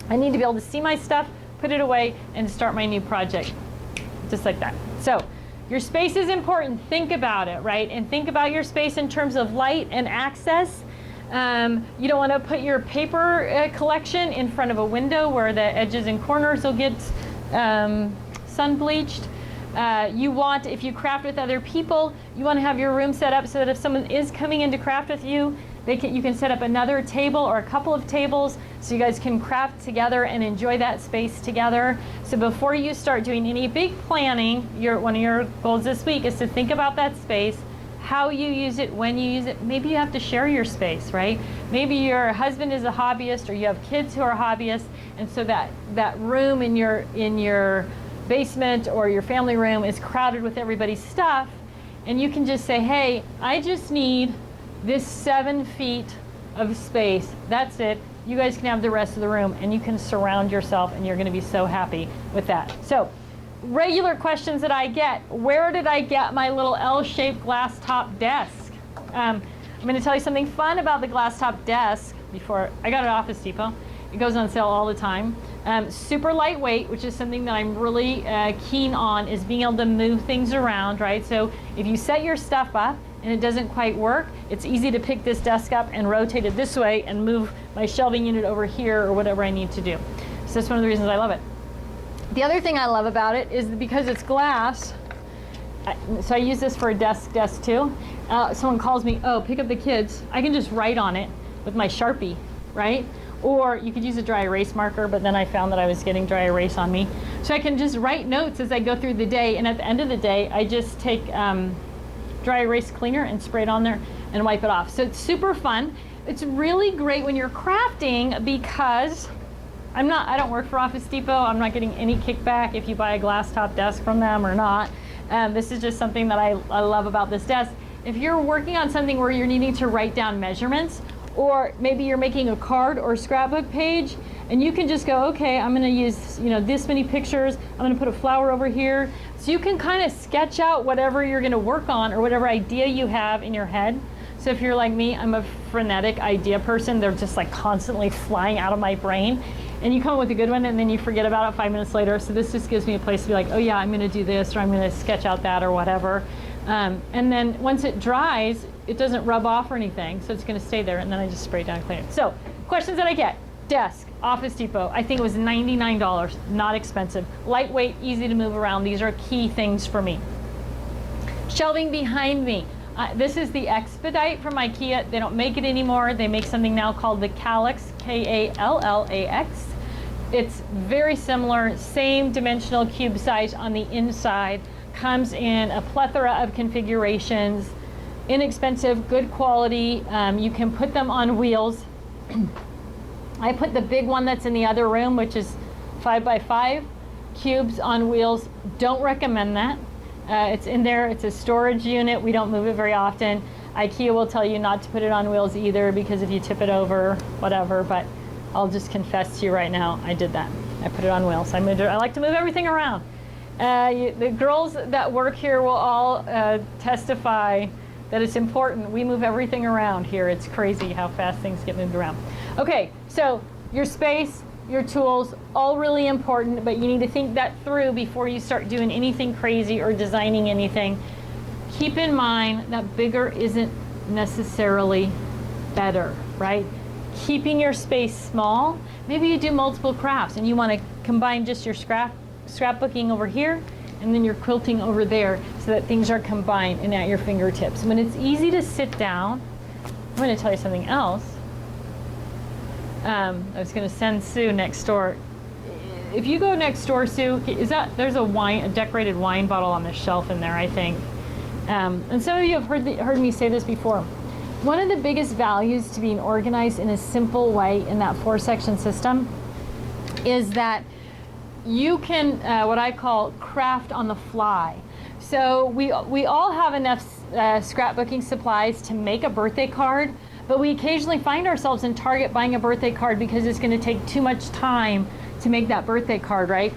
I need to be able to see my stuff, put it away, and start my new project, just like that. So your space is important. Think about it, right? And think about your space in terms of light and access. You don't want to put your paper collection in front of a window where the edges and corners will get sun bleached. You want, if you craft with other people, you want to have your room set up so that if someone is coming in to craft with you, you can set up another table or a couple of tables so you guys can craft together and enjoy that space together. So before you start doing any big planning, one of your goals this week is to think about that space, how you use it, when you use it. Maybe you have to share your space, right? Maybe your husband is a hobbyist or you have kids who are hobbyists, and so that room in your basement or your family room is crowded with everybody's stuff, and you can just say, hey, I just need this 7 feet of space. That's it. You guys can have the rest of the room, and you can surround yourself, and you're going to be so happy with that. So regular questions that I get: where did I get my little L-shaped glass top desk? I'm going to tell you something fun about the glass top desk. Before I got it at Office Depot. It goes on sale all the time. Super lightweight, which is something that I'm really keen on, is being able to move things around, right? So if you set your stuff up and it doesn't quite work, it's easy to pick this desk up and rotate it this way and move my shelving unit over here or whatever I need to do. So that's one of the reasons I love it. The other thing I love about it is because it's glass. So I use this for a desk too. Someone calls me, oh, pick up the kids. I can just write on it with my Sharpie, right? Or you could use a dry erase marker, but then I found that I was getting dry erase on me. So I can just write notes as I go through the day, and at the end of the day, I just take dry erase cleaner and spray it on there and wipe it off. So it's super fun. It's really great when you're crafting, because I don't work for Office Depot. I'm not getting any kickback if you buy a glass top desk from them or not. This is just something that I love about this desk. If you're working on something where you're needing to write down measurements, or maybe you're making a card or scrapbook page, and you can just go, okay, I'm going to use this many pictures. I'm going to put a flower over here. So you can kind of sketch out whatever you're going to work on or whatever idea you have in your head. So if you're like me, I'm a frenetic idea person. They're just like constantly flying out of my brain. And you come up with a good one and then you forget about it 5 minutes later. So this just gives me a place to be like, oh yeah, I'm going to do this, or I'm going to sketch out that or whatever. And then once it dries, it doesn't rub off or anything, so it's going to stay there, and then I just spray it down and clean it. So questions that I get: desk, Office Depot. I think it was $99, not expensive. Lightweight, easy to move around. These are key things for me. Shelving behind me. This is the Expedite from IKEA. They don't make it anymore. They make something now called the Kallax, K-A-L-L-A-X. It's very similar, same dimensional cube size on the inside. Comes in a plethora of configurations. Inexpensive, good quality. You can put them on wheels. I put the big one that's in the other room, which is 5x5 cubes on wheels. Don't recommend that. It's in there. It's a storage unit. We don't move it very often. IKEA will tell you not to put it on wheels either, because if you tip it over, whatever. But I'll just confess to you right now, I did that. I put it on wheels. I like to move everything around. The girls that work here will all testify that it's important. We move everything around here. It's crazy how fast things get moved around. Okay, so your space, your tools, all really important, but you need to think that through before you start doing anything crazy or designing anything. Keep in mind that bigger isn't necessarily better, right? Keeping your space small, maybe you do multiple crafts and you want to combine just your scrapbooking over here and then your quilting over there, so that things are combined and at your fingertips. When it's easy to sit down, I'm going to tell you something else. I was going to send Sue next door. If you go next door, Sue, there's a decorated wine bottle on the shelf in there, I think. And some of you have heard me say this before. One of the biggest values to being organized in a simple way in that 4-section system is that you can, what I call, craft on the fly. So we all have enough scrapbooking supplies to make a birthday card, but we occasionally find ourselves in Target buying a birthday card because it's going to take too much time to make that birthday card, right?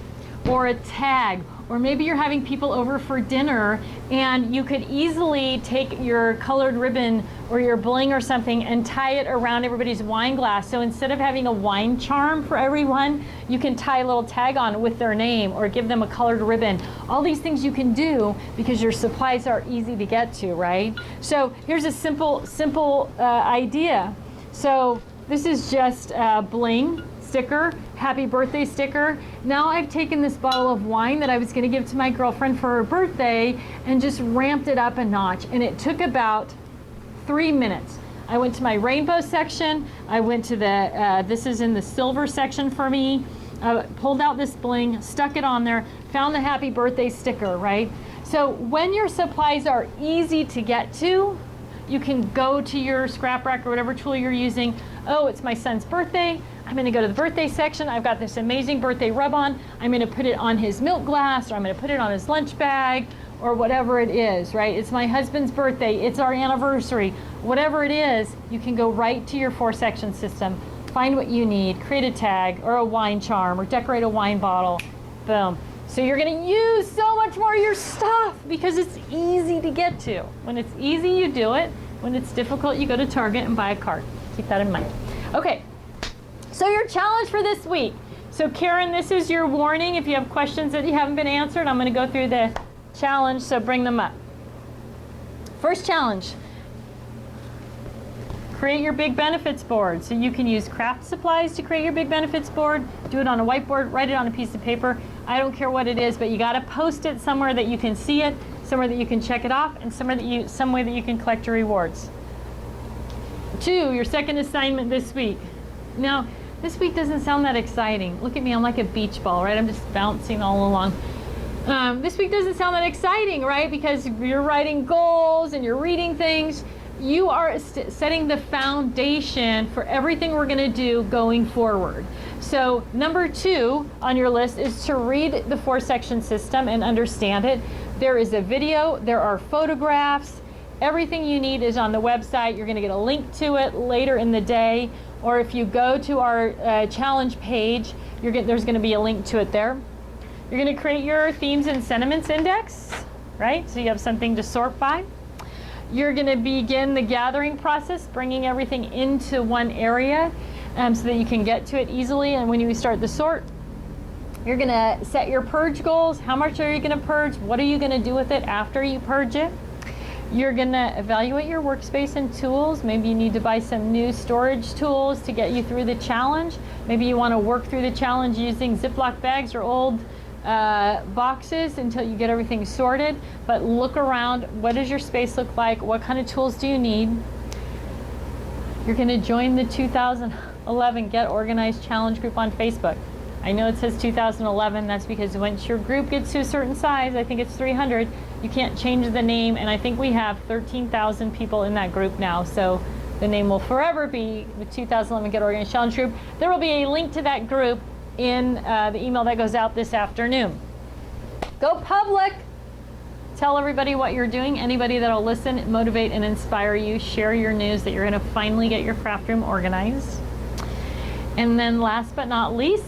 Or a tag, or maybe you're having people over for dinner and you could easily take your colored ribbon or your bling or something and tie it around everybody's wine glass. So instead of having a wine charm for everyone, you can tie a little tag on with their name or give them a colored ribbon. All these things you can do because your supplies are easy to get to, right? So here's a simple idea. So this is just bling sticker, happy birthday sticker. Now I've taken this bottle of wine that I was going to give to my girlfriend for her birthday and just ramped it up a notch, and it took about 3 minutes. I went to my rainbow section, I went to the, this is in the silver section for me, pulled out this bling, stuck it on there, found the happy birthday sticker, right? So when your supplies are easy to get to, you can go to your scrap rack or whatever tool you're using. Oh, it's my son's birthday. I'm going to go to the birthday section. I've got this amazing birthday rub-on. I'm going to put it on his milk glass, or I'm going to put it on his lunch bag, or whatever it is, right? It's my husband's birthday. It's our anniversary. Whatever it is, you can go right to your 4-section system, find what you need, create a tag or a wine charm or decorate a wine bottle. Boom. So you're going to use so much more of your stuff because it's easy to get to. When it's easy, you do it. When it's difficult, you go to Target and buy a cart. Keep that in mind. Okay. So your challenge for this week. So Karen, this is your warning. If you have questions that you haven't been answered, I'm going to go through the challenge, so bring them up. First challenge. Create your big benefits board. So you can use craft supplies to create your big benefits board. Do it on a whiteboard, write it on a piece of paper. I don't care what it is, but you got to post it somewhere that you can see it, somewhere that you can check it off, and some way that you can collect your rewards. 2, your second assignment this week. Now, this week doesn't sound that exciting. Look at me, I'm like a beach ball, right? I'm just bouncing all along. This week doesn't sound that exciting, right? Because you're writing goals and you're reading things. You are setting the foundation for everything we're going to do going forward. So number 2 on your list is to read the 4-section system and understand it. There is a video, there are photographs, everything you need is on the website. You're going to get a link to it later in the day. Or if you go to our challenge page, there's going to be a link to it there. You're going to create your themes and sentiments index, right? So you have something to sort by. You're going to begin the gathering process, bringing everything into one area so that you can get to it easily. And when you start the sort, you're going to set your purge goals. How much are you going to purge? What are you going to do with it after you purge it? You're going to evaluate your workspace and tools. Maybe you need to buy some new storage tools to get you through the challenge. Maybe you want to work through the challenge using Ziploc bags or old boxes until you get everything sorted. But look around. What does your space look like? What kind of tools do you need? You're going to join the 2011 Get Organized Challenge group on Facebook. I know it says 2011. That's because once your group gets to a certain size, I think it's 300, you can't change the name. And I think we have 13,000 people in that group now. So the name will forever be the 2011 Get Organized Challenge group. There will be a link to that group in the email that goes out this afternoon. Go public. Tell everybody what you're doing. Anybody that'll listen, motivate, and inspire you. Share your news that you're going to finally get your craft room organized. And then last but not least,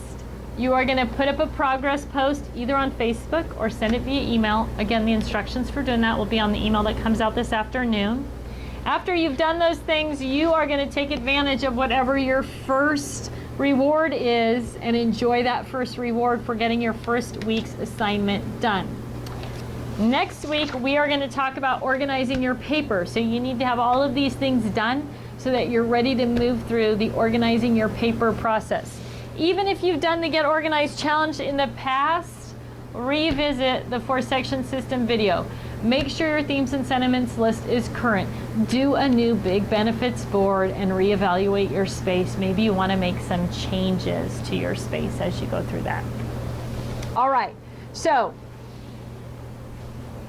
you are going to put up a progress post either on Facebook or send it via email. Again, the instructions for doing that will be on the email that comes out this afternoon. After you've done those things, you are going to take advantage of whatever your first reward is and enjoy that first reward for getting your first week's assignment done. Next week, we are going to talk about organizing your paper. So you need to have all of these things done so that you're ready to move through the organizing your paper process. Even if you've done the Get Organized Challenge in the past, revisit the 4-section system video. Make sure your themes and sentiments list is current. Do a new big benefits board and reevaluate your space. Maybe you want to make some changes to your space as you go through that. All right, so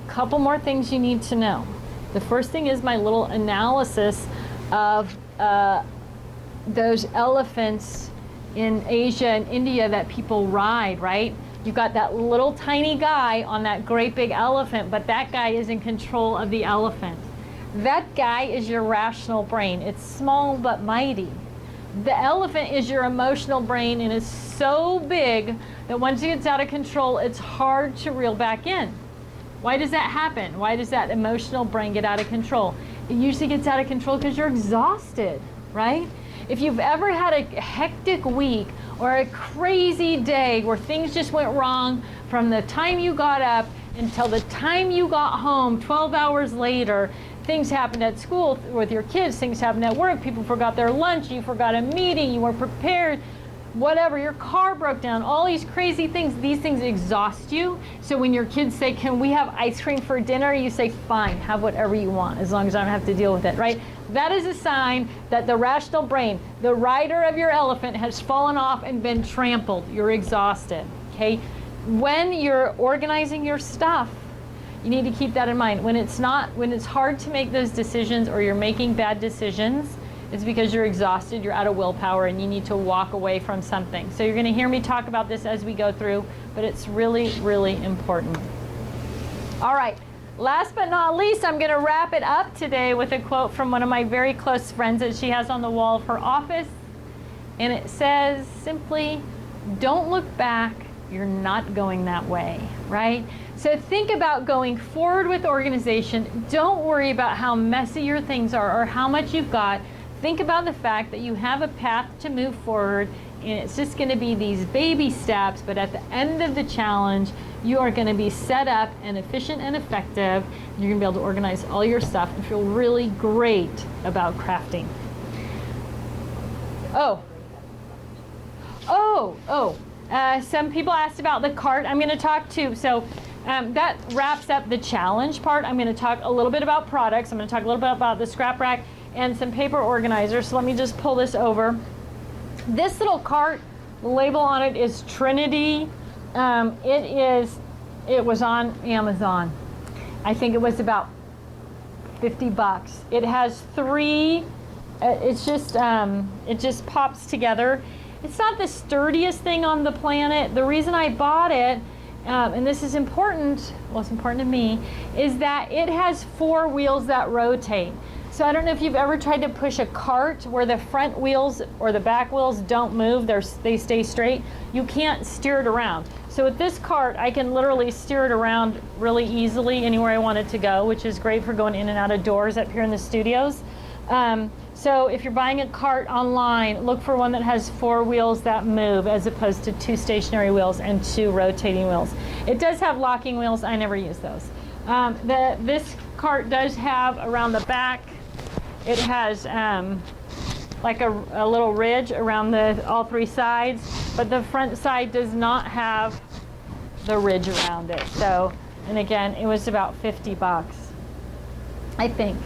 a couple more things you need to know. The first thing is my little analysis of those elephants in Asia and India that people ride, right? You've got that little tiny guy on that great big elephant, but that guy is in control of the elephant. That guy is your rational brain. It's small but mighty. The elephant is your emotional brain and is so big that once it gets out of control, it's hard to reel back in. Why does that happen? Why does that emotional brain get out of control? It usually gets out of control because you're exhausted, right? If you've ever had a hectic week or a crazy day where things just went wrong from the time you got up until the time you got home 12 hours later, things happened at school with your kids, things happened at work, people forgot their lunch, you forgot a meeting, you weren't prepared, whatever, your car broke down, all these crazy things, these things exhaust you. So when your kids say, can we have ice cream for dinner? You say, fine, have whatever you want, as long as I don't have to deal with it, right? That is a sign that the rational brain, the rider of your elephant, has fallen off and been trampled. You're exhausted, okay? When you're organizing your stuff, you need to keep that in mind. When it's hard to make those decisions or you're making bad decisions, it's because you're exhausted, you're out of willpower, and you need to walk away from something. So you're going to hear me talk about this as we go through, but it's really, really important. All right, last but not least, I'm going to wrap it up today with a quote from one of my very close friends that she has on the wall of her office. And it says simply, don't look back, you're not going that way, right? So think about going forward with organization. Don't worry about how messy your things are or how much you've got. Think about the fact that you have a path to move forward, and it's just going to be these baby steps, but at the end of the challenge, you are going to be set up and efficient and effective, and you're going to be able to organize all your stuff and feel really great about crafting. Some people asked about the cart. I'm going to talk too. So that wraps up the challenge part. I'm going to talk a little bit about products. I'm going to talk a little bit about the scrap rack and some paper organizers. So let me just pull this over. This little cart, the label on it is Trinity. It was on Amazon. I think it was about $50. It has three, it just pops together. It's not the sturdiest thing on the planet. The reason I bought it, and this is important, well, it's important to me, is that it has 4 wheels that rotate. So I don't know if you've ever tried to push a cart where the front wheels or the back wheels don't move, they stay straight. You can't steer it around. So with this cart, I can literally steer it around really easily anywhere I want it to go, which is great for going in and out of doors up here in the studios. So if you're buying a cart online, look for one that has 4 wheels that move as opposed to 2 stationary wheels and 2 rotating wheels. It does have locking wheels. I never use those. This cart does have around the back, it has like a little ridge around all 3 sides, but the front side does not have the ridge around it. So, and again, it was about $50, I think.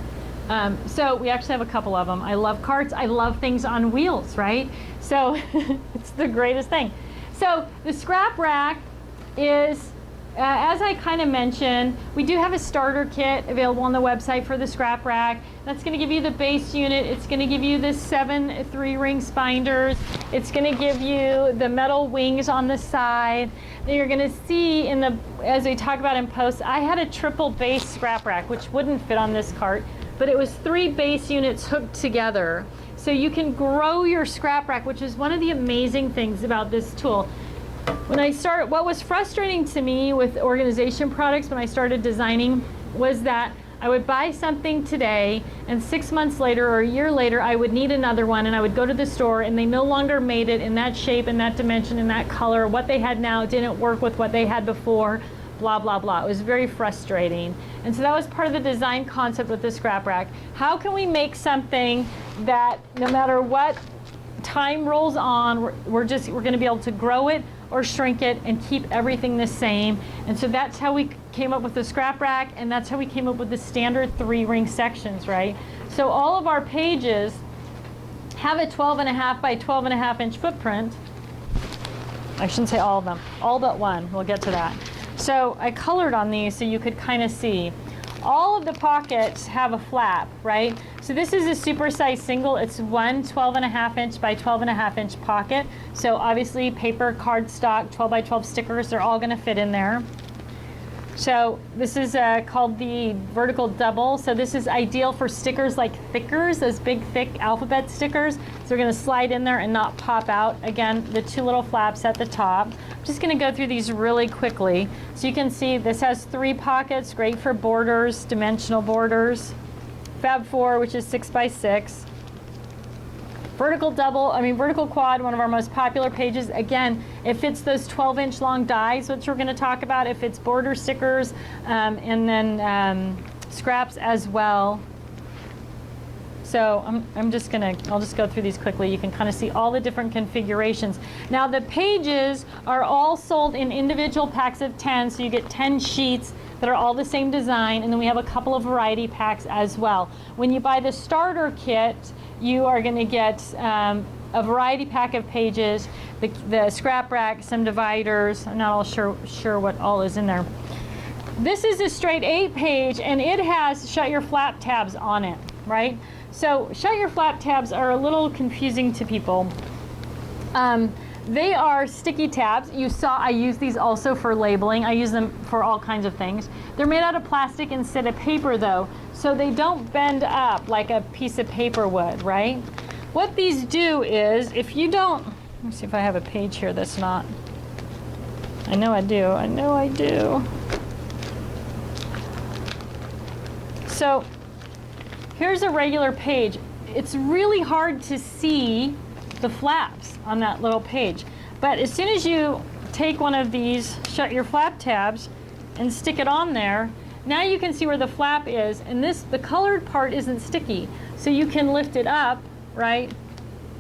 So we actually have a couple of them. I love carts. I love things on wheels, right? So it's the greatest thing. So the scrap rack is as I kind of mentioned, we do have a starter kit available on the website for the scrap rack. That's going to give you the base unit. It's going to give you the 7 3-ring spinders. It's going to give you the metal wings on the side. Then you're going to see in the, as we talk about in post, I had a triple base scrap rack, which wouldn't fit on this cart, but it was 3 base units hooked together. So you can grow your scrap rack, which is one of the amazing things about this tool. When I started, what was frustrating to me with organization products when I started designing was that I would buy something today and 6 months later or a year later I would need another one, and I would go to the store and they no longer made it in that shape and that dimension and that color. What they had now didn't work with what they had before, blah, blah, blah. It was very frustrating. And so that was part of the design concept with the scrap rack. How can we make something that no matter what time rolls on, we're going to be able to grow it or shrink it and keep everything the same? And so that's how we came up with the scrap rack, and that's how we came up with the standard 3-ring sections, right? So all of our pages have a 12.5 by 12.5 inch footprint. I shouldn't say all of them, all but one. We'll get to that. So I colored on these so you could kind of see. All of the pockets have a flap, right? So this is a supersized single. It's one 12.5 inch by 12.5 inch pocket. So obviously paper, cardstock, 12 by 12 stickers, they're all gonna fit in there. So this is called the vertical double. So this is ideal for stickers like thickers, those big thick alphabet stickers. So they're gonna slide in there and not pop out. Again, the 2 little flaps at the top. I'm just gonna go through these really quickly. So you can see this has 3 pockets, great for borders, dimensional borders. Fab 4, which is 6 by 6. Vertical quad, one of our most popular pages. Again, it fits those 12-inch long dies, which we're going to talk about. It fits border stickers and then scraps as well. So I'll just go through these quickly. You can kind of see all the different configurations. Now the pages are all sold in individual packs of 10, so you get 10 sheets that are all the same design, and then we have a couple of variety packs as well. When you buy the starter kit, you are going to get a variety pack of pages, the scrap rack, some dividers. I'm not all sure what all is in there. This is a straight 8-page, and it has shut your flap tabs on it, right? So shut your flap tabs are a little confusing to people. They are sticky tabs. You saw I use these also for labeling. I use them for all kinds of things. They're made out of plastic instead of paper though, so they don't bend up like a piece of paper would, right? What these do is, if you don't, let me see if I have a page here that's not, I know I do. So here's a regular page. It's really hard to see the flaps on that little page. But as soon as you take one of these shut your flap tabs and stick it on there, now you can see where the flap is, and the colored part isn't sticky. So you can lift it up, right?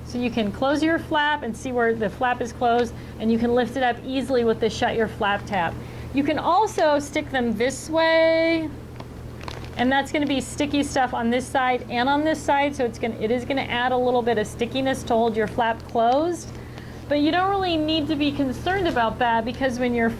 So you can close your flap and see where the flap is closed, and you can lift it up easily with the shut your flap tab. You can also stick them this way, and that's going to be sticky stuff on this side and on this side, so it is going to add a little bit of stickiness to hold your flap closed. But you don't really need to be concerned about that, because when your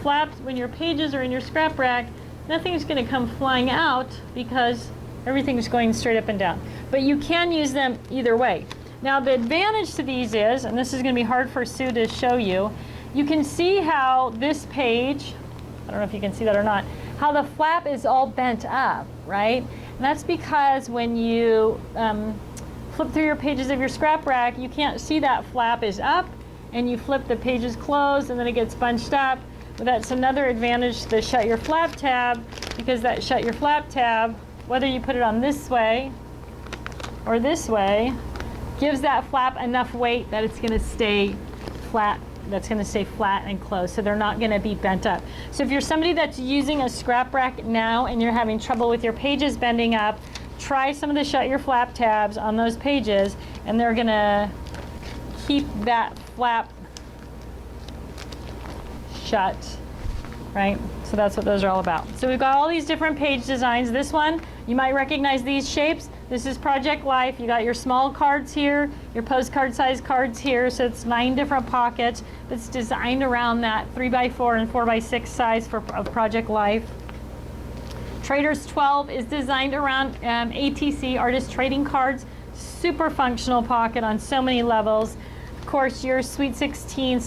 pages are in your scrap rack, nothing's going to come flying out because everything's going straight up and down. But you can use them either way. Now the advantage to these is, and this is going to be hard for Sue to show you, you can see how this page, I don't know if you can see that or not, how the flap is all bent up, right? And that's because when you flip through your pages of your scrap rack, you can't see that flap is up, and you flip the pages closed and then it gets bunched up. But that's another advantage to the shut your flap tab, because that shut your flap tab, whether you put it on this way or this way, gives that flap enough weight that it's going to stay flat. That's going to stay flat and closed, so they're not going to be bent up. So if you're somebody that's using a scrap rack now and you're having trouble with your pages bending up, try some of the shut your flap tabs on those pages, and they're going to keep that flap shut, right? So that's what those are all about. So we've got all these different page designs. This one, you might recognize these shapes. This is Project Life. You got your small cards here, your postcard size cards here, so it's 9 different pockets. It's designed around that 3x4 and 4x6 size of Project Life. Traders 12 is designed around ATC, artist trading cards. Super functional pocket on so many levels. Of course, your Sweet 16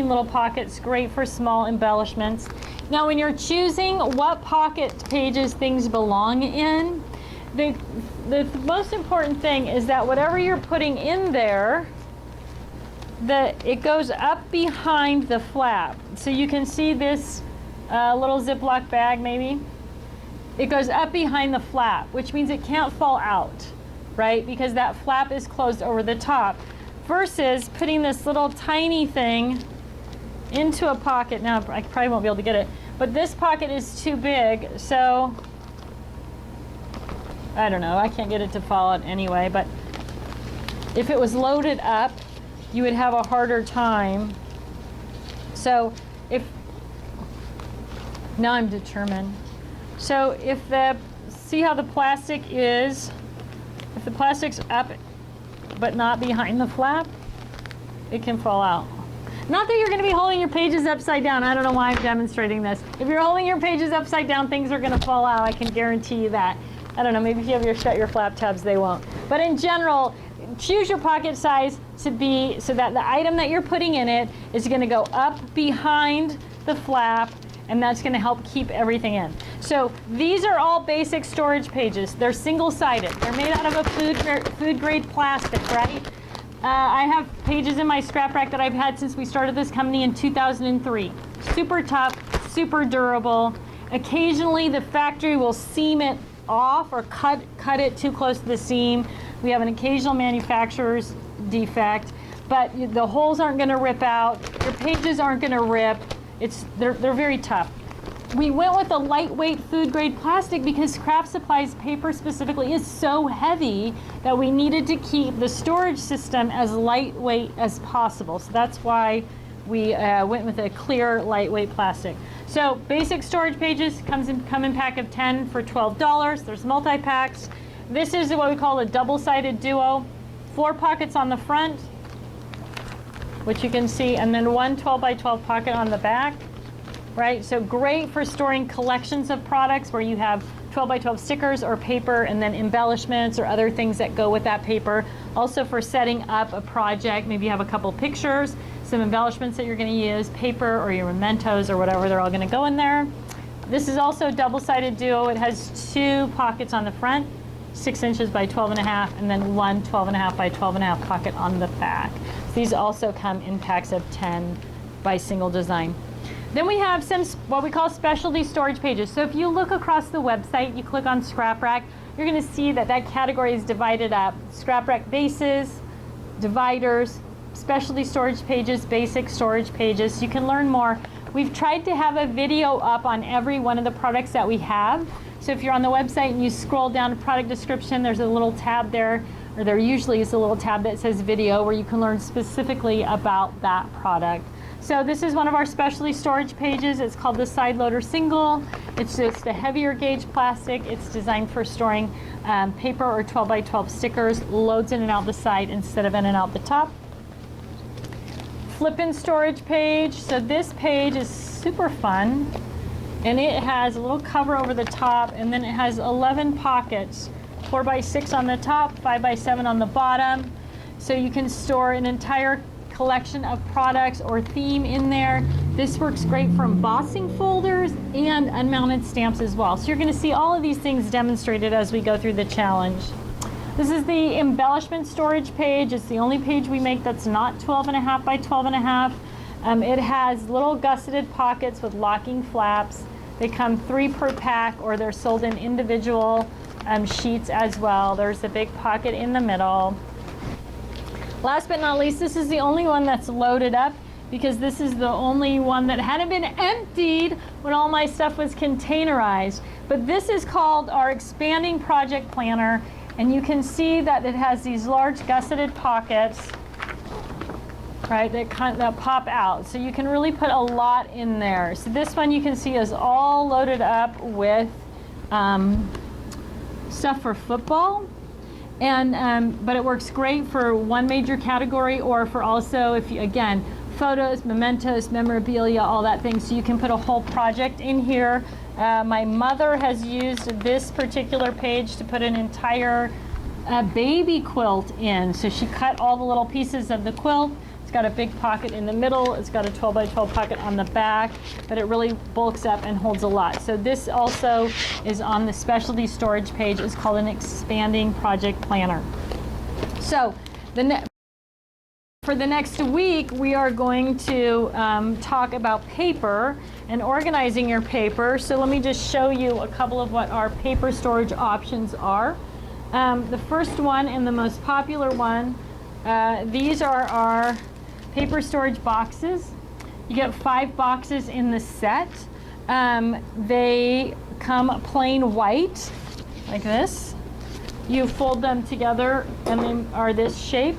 little pockets, great for small embellishments. Now, when you're choosing what pocket pages things belong in, the most important thing is that whatever you're putting in there, it goes up behind the flap. So you can see this little Ziploc bag maybe. It goes up behind the flap, which means it can't fall out, right? Because that flap is closed over the top. Versus putting this little tiny thing into a pocket. Now, I probably won't be able to get it, but this pocket is too big, so I don't know, I can't get it to fall out anyway, but if it was loaded up, you would have a harder time. So now I'm determined. So see how the plastic is, if the plastic's up but not behind the flap, it can fall out. Not that you're going to be holding your pages upside down. I don't know why I'm demonstrating this. If you're holding your pages upside down, things are going to fall out. I can guarantee you that. I don't know, maybe if you have shut your flap tabs, they won't. But in general, choose your pocket size to be so that the item that you're putting in it is going to go up behind the flap, and that's going to help keep everything in. So these are all basic storage pages. They're single-sided. They're made out of a food-grade plastic, right? I have pages in my scrap rack that I've had since we started this company in 2003. Super tough, super durable. Occasionally, the factory will seam it off or cut it too close to the seam. We have an occasional manufacturer's defect, but the holes aren't going to rip out. Your pages aren't going to rip. They're very tough. We went with a lightweight food grade plastic because craft supplies paper specifically is so heavy that we needed to keep the storage system as lightweight as possible. So that's why we went with a clear lightweight plastic. So basic storage pages come in pack of 10 for $12. There's multi-packs. This is what we call a double-sided duo. 4 pockets on the front, which you can see, and then one 12x12 pocket on the back, right? So great for storing collections of products where you have 12x12 stickers or paper and then embellishments or other things that go with that paper. Also for setting up a project, maybe you have a couple pictures, some embellishments that you're going to use, paper or your mementos or whatever, they're all going to go in there. This is also a double-sided duo. It has 2 pockets on the front, 6 inches by 12.5, and then one 12.5 by 12.5 pocket on the back. These also come in packs of 10 by single design. Then we have some what we call specialty storage pages. So if you look across the website, you click on Scrap Rack, you're going to see that category is divided up. Scrap Rack bases, dividers, specialty storage pages, basic storage pages. You can learn more. We've tried to have a video up on every one of the products that we have. So if you're on the website and you scroll down to product description, there's a little tab there, or there usually is a little tab that says video where you can learn specifically about that product. So this is one of our specialty storage pages. It's called the Side Loader Single. It's just a heavier gauge plastic. It's designed for storing paper or 12x12 stickers, loads in and out the side instead of in and out the top. Flip-in storage page. So this page is super fun, and it has a little cover over the top, and then it has 11 pockets, 4x6 on the top, 5x7 on the bottom. So you can store an entire collection of products or theme in there. This works great for embossing folders and unmounted stamps as well. So you're going to see all of these things demonstrated as we go through the challenge. This is the embellishment storage page. It's the only page we make that's not 12.5 by 12.5. It has little gusseted pockets with locking flaps. They come 3 per pack, or they're sold in individual sheets as well. There's a big pocket in the middle. Last but not least, this is the only one that's loaded up because this is the only one that hadn't been emptied when all my stuff was containerized. But this is called our Expanding Project Planner, and you can see that it has these large gusseted pockets, right, that pop out. So you can really put a lot in there. So this one you can see is all loaded up with stuff for football. And but it works great for one major category, or for also, if you, again, photos, mementos, memorabilia, all that thing. So you can put a whole project in here. My mother has used this particular page to put an entire baby quilt in. So she cut all the little pieces of the quilt. It's got a big pocket in the middle. It's got a 12 by 12 pocket on the back, but it really bulks up and holds a lot. So this also is on the specialty storage page. It's called an expanding project planner. So for the next week, we are going to talk about paper and organizing your paper. So let me just show you a couple of what our paper storage options are. The first one and the most popular one, these are our paper storage boxes. You get 5 boxes in the set. They come plain white, like this. You fold them together and they are this shape.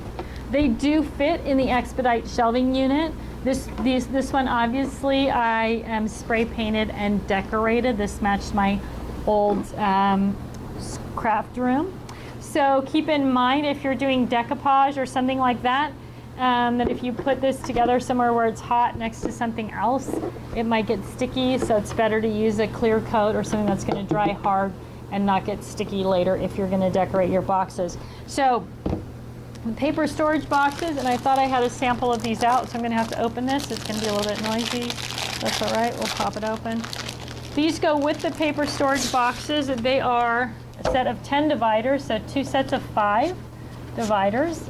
They do fit in the expedite shelving unit. This one, obviously, I spray painted and decorated. This matched my old craft room. So keep in mind, if you're doing decoupage or something like that, that if you put this together somewhere where it's hot next to something else, it might get sticky. So it's better to use a clear coat or something that's going to dry hard and not get sticky later if you're going to decorate your boxes. So the paper storage boxes, and I thought I had a sample of these out, so I'm going to have to open this. It's going to be a little bit noisy. That's all right. We'll pop it open. These go with the paper storage boxes. They are a set of 10 dividers, so 2 sets of 5 dividers.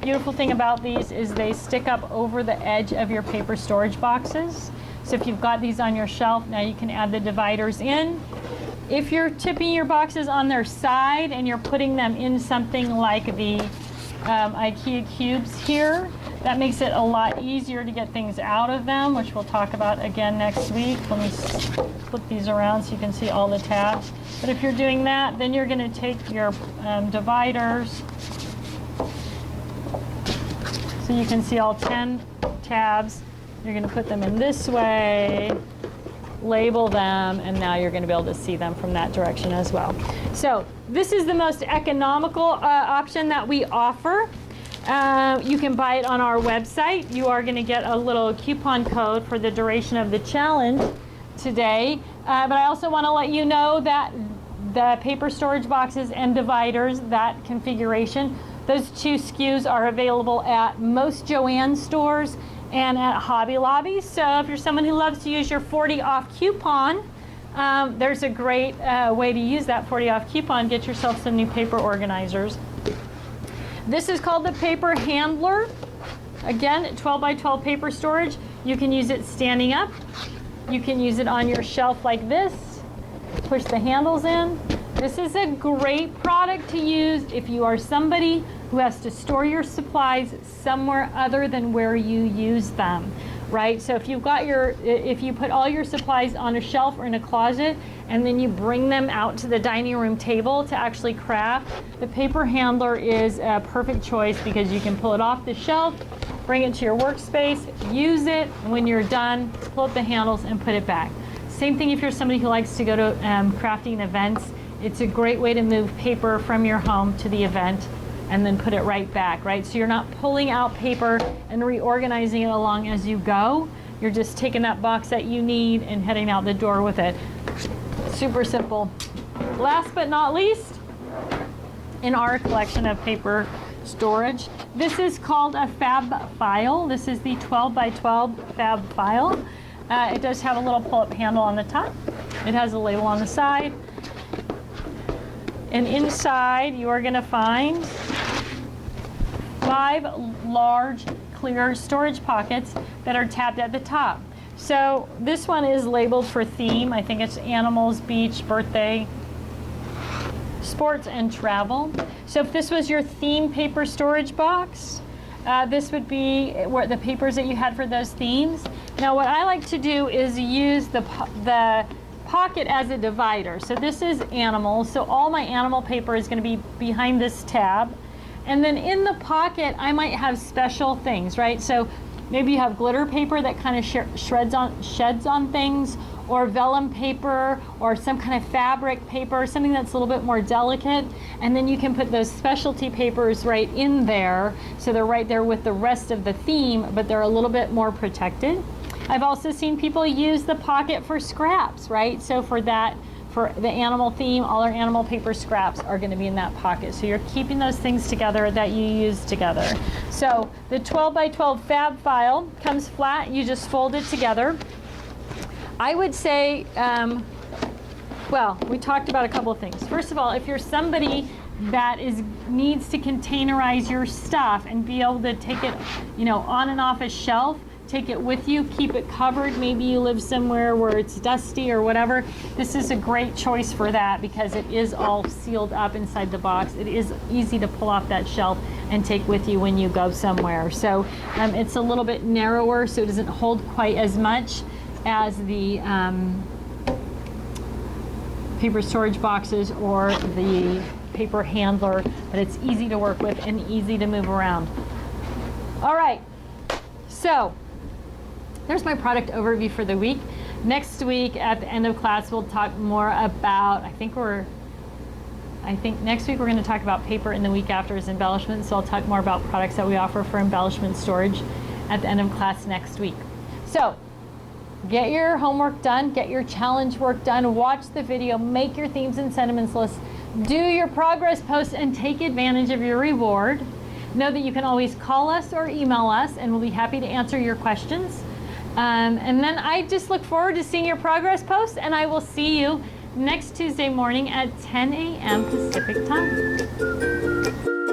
Beautiful thing about these is they stick up over the edge of your paper storage boxes. So if you've got these on your shelf, now you can add the dividers in. If you're tipping your boxes on their side and you're putting them in something like the IKEA cubes here, that makes it a lot easier to get things out of them, which we'll talk about again next week. Let me flip these around so you can see all the tabs. But if you're doing that, then you're going to take your dividers, so you can see all 10 tabs. You're going to put them in this way, label them, and now you're going to be able to see them from that direction as well. So this is the most economical option that we offer. You can buy it on our website. You are going to get a little coupon code for the duration of the challenge today. But I also want to let you know that the paper storage boxes and dividers, that configuration, those 2 SKUs are available at most Joann stores and at Hobby Lobby. So if you're someone who loves to use your 40 off coupon, there's a great way to use that 40 off coupon. Get yourself some new paper organizers. This is called the paper handler. Again, 12 by 12 paper storage. You can use it standing up. You can use it on your shelf like this. Push the handles in. This is a great product to use if you are somebody who has to store your supplies somewhere other than where you use them, right? So if you put all your supplies on a shelf or in a closet and then you bring them out to the dining room table to actually craft, the paper handler is a perfect choice because you can pull it off the shelf, bring it to your workspace, use it, and when you're done, pull up the handles and put it back. Same thing if you're somebody who likes to go to crafting events. It's a great way to move paper from your home to the event and then put it right back, right? So you're not pulling out paper and reorganizing it along as you go. You're just taking that box that you need and heading out the door with it. Super simple. Last but not least, in our collection of paper storage, this is called a fab file. This is the 12 by 12 fab file. It does have a little pull-up handle on the top. It has a label on the side. And inside, you are going to find 5 large clear storage pockets that are tabbed at the top. So this one is labeled for theme. I think it's animals, beach, birthday, sports, and travel. So if this was your theme paper storage box, this would be where the papers that you had for those themes. Now what I like to do is use the pocket as a divider. So this is animals, so all my animal paper is going to be behind this tab. And then in the pocket, I might have special things, right? So maybe you have glitter paper that kind of sheds on things, or vellum paper or some kind of fabric paper, something that's a little bit more delicate. And then you can put those specialty papers right in there. So they're right there with the rest of the theme, but they're a little bit more protected. I've also seen people use the pocket for scraps, right? So for that, for the animal theme, all our animal paper scraps are going to be in that pocket. So you're keeping those things together that you use together. So the 12 by 12 fab file comes flat. You just fold it together. I would say, well, we talked about a couple of things. First of all, if you're somebody that needs to containerize your stuff and be able to take it, on and off a shelf, take it with you, keep it covered. Maybe you live somewhere where it's dusty or whatever. This is a great choice for that because it is all sealed up inside the box. It is easy to pull off that shelf and take with you when you go somewhere. So it's a little bit narrower, so it doesn't hold quite as much as the paper storage boxes or the paper handler, but it's easy to work with and easy to move around. All right, so there's my product overview for the week. Next week at the end of class, we'll talk more about, I think next week we're going to talk about paper, and the week after is embellishment. So I'll talk more about products that we offer for embellishment storage at the end of class next week. So get your homework done, get your challenge work done, watch the video, make your themes and sentiments list, do your progress posts, and take advantage of your reward. Know that you can always call us or email us, and we'll be happy to answer your questions. And then I just look forward to seeing your progress posts, and I will see you next Tuesday morning at 10 a.m. Pacific time.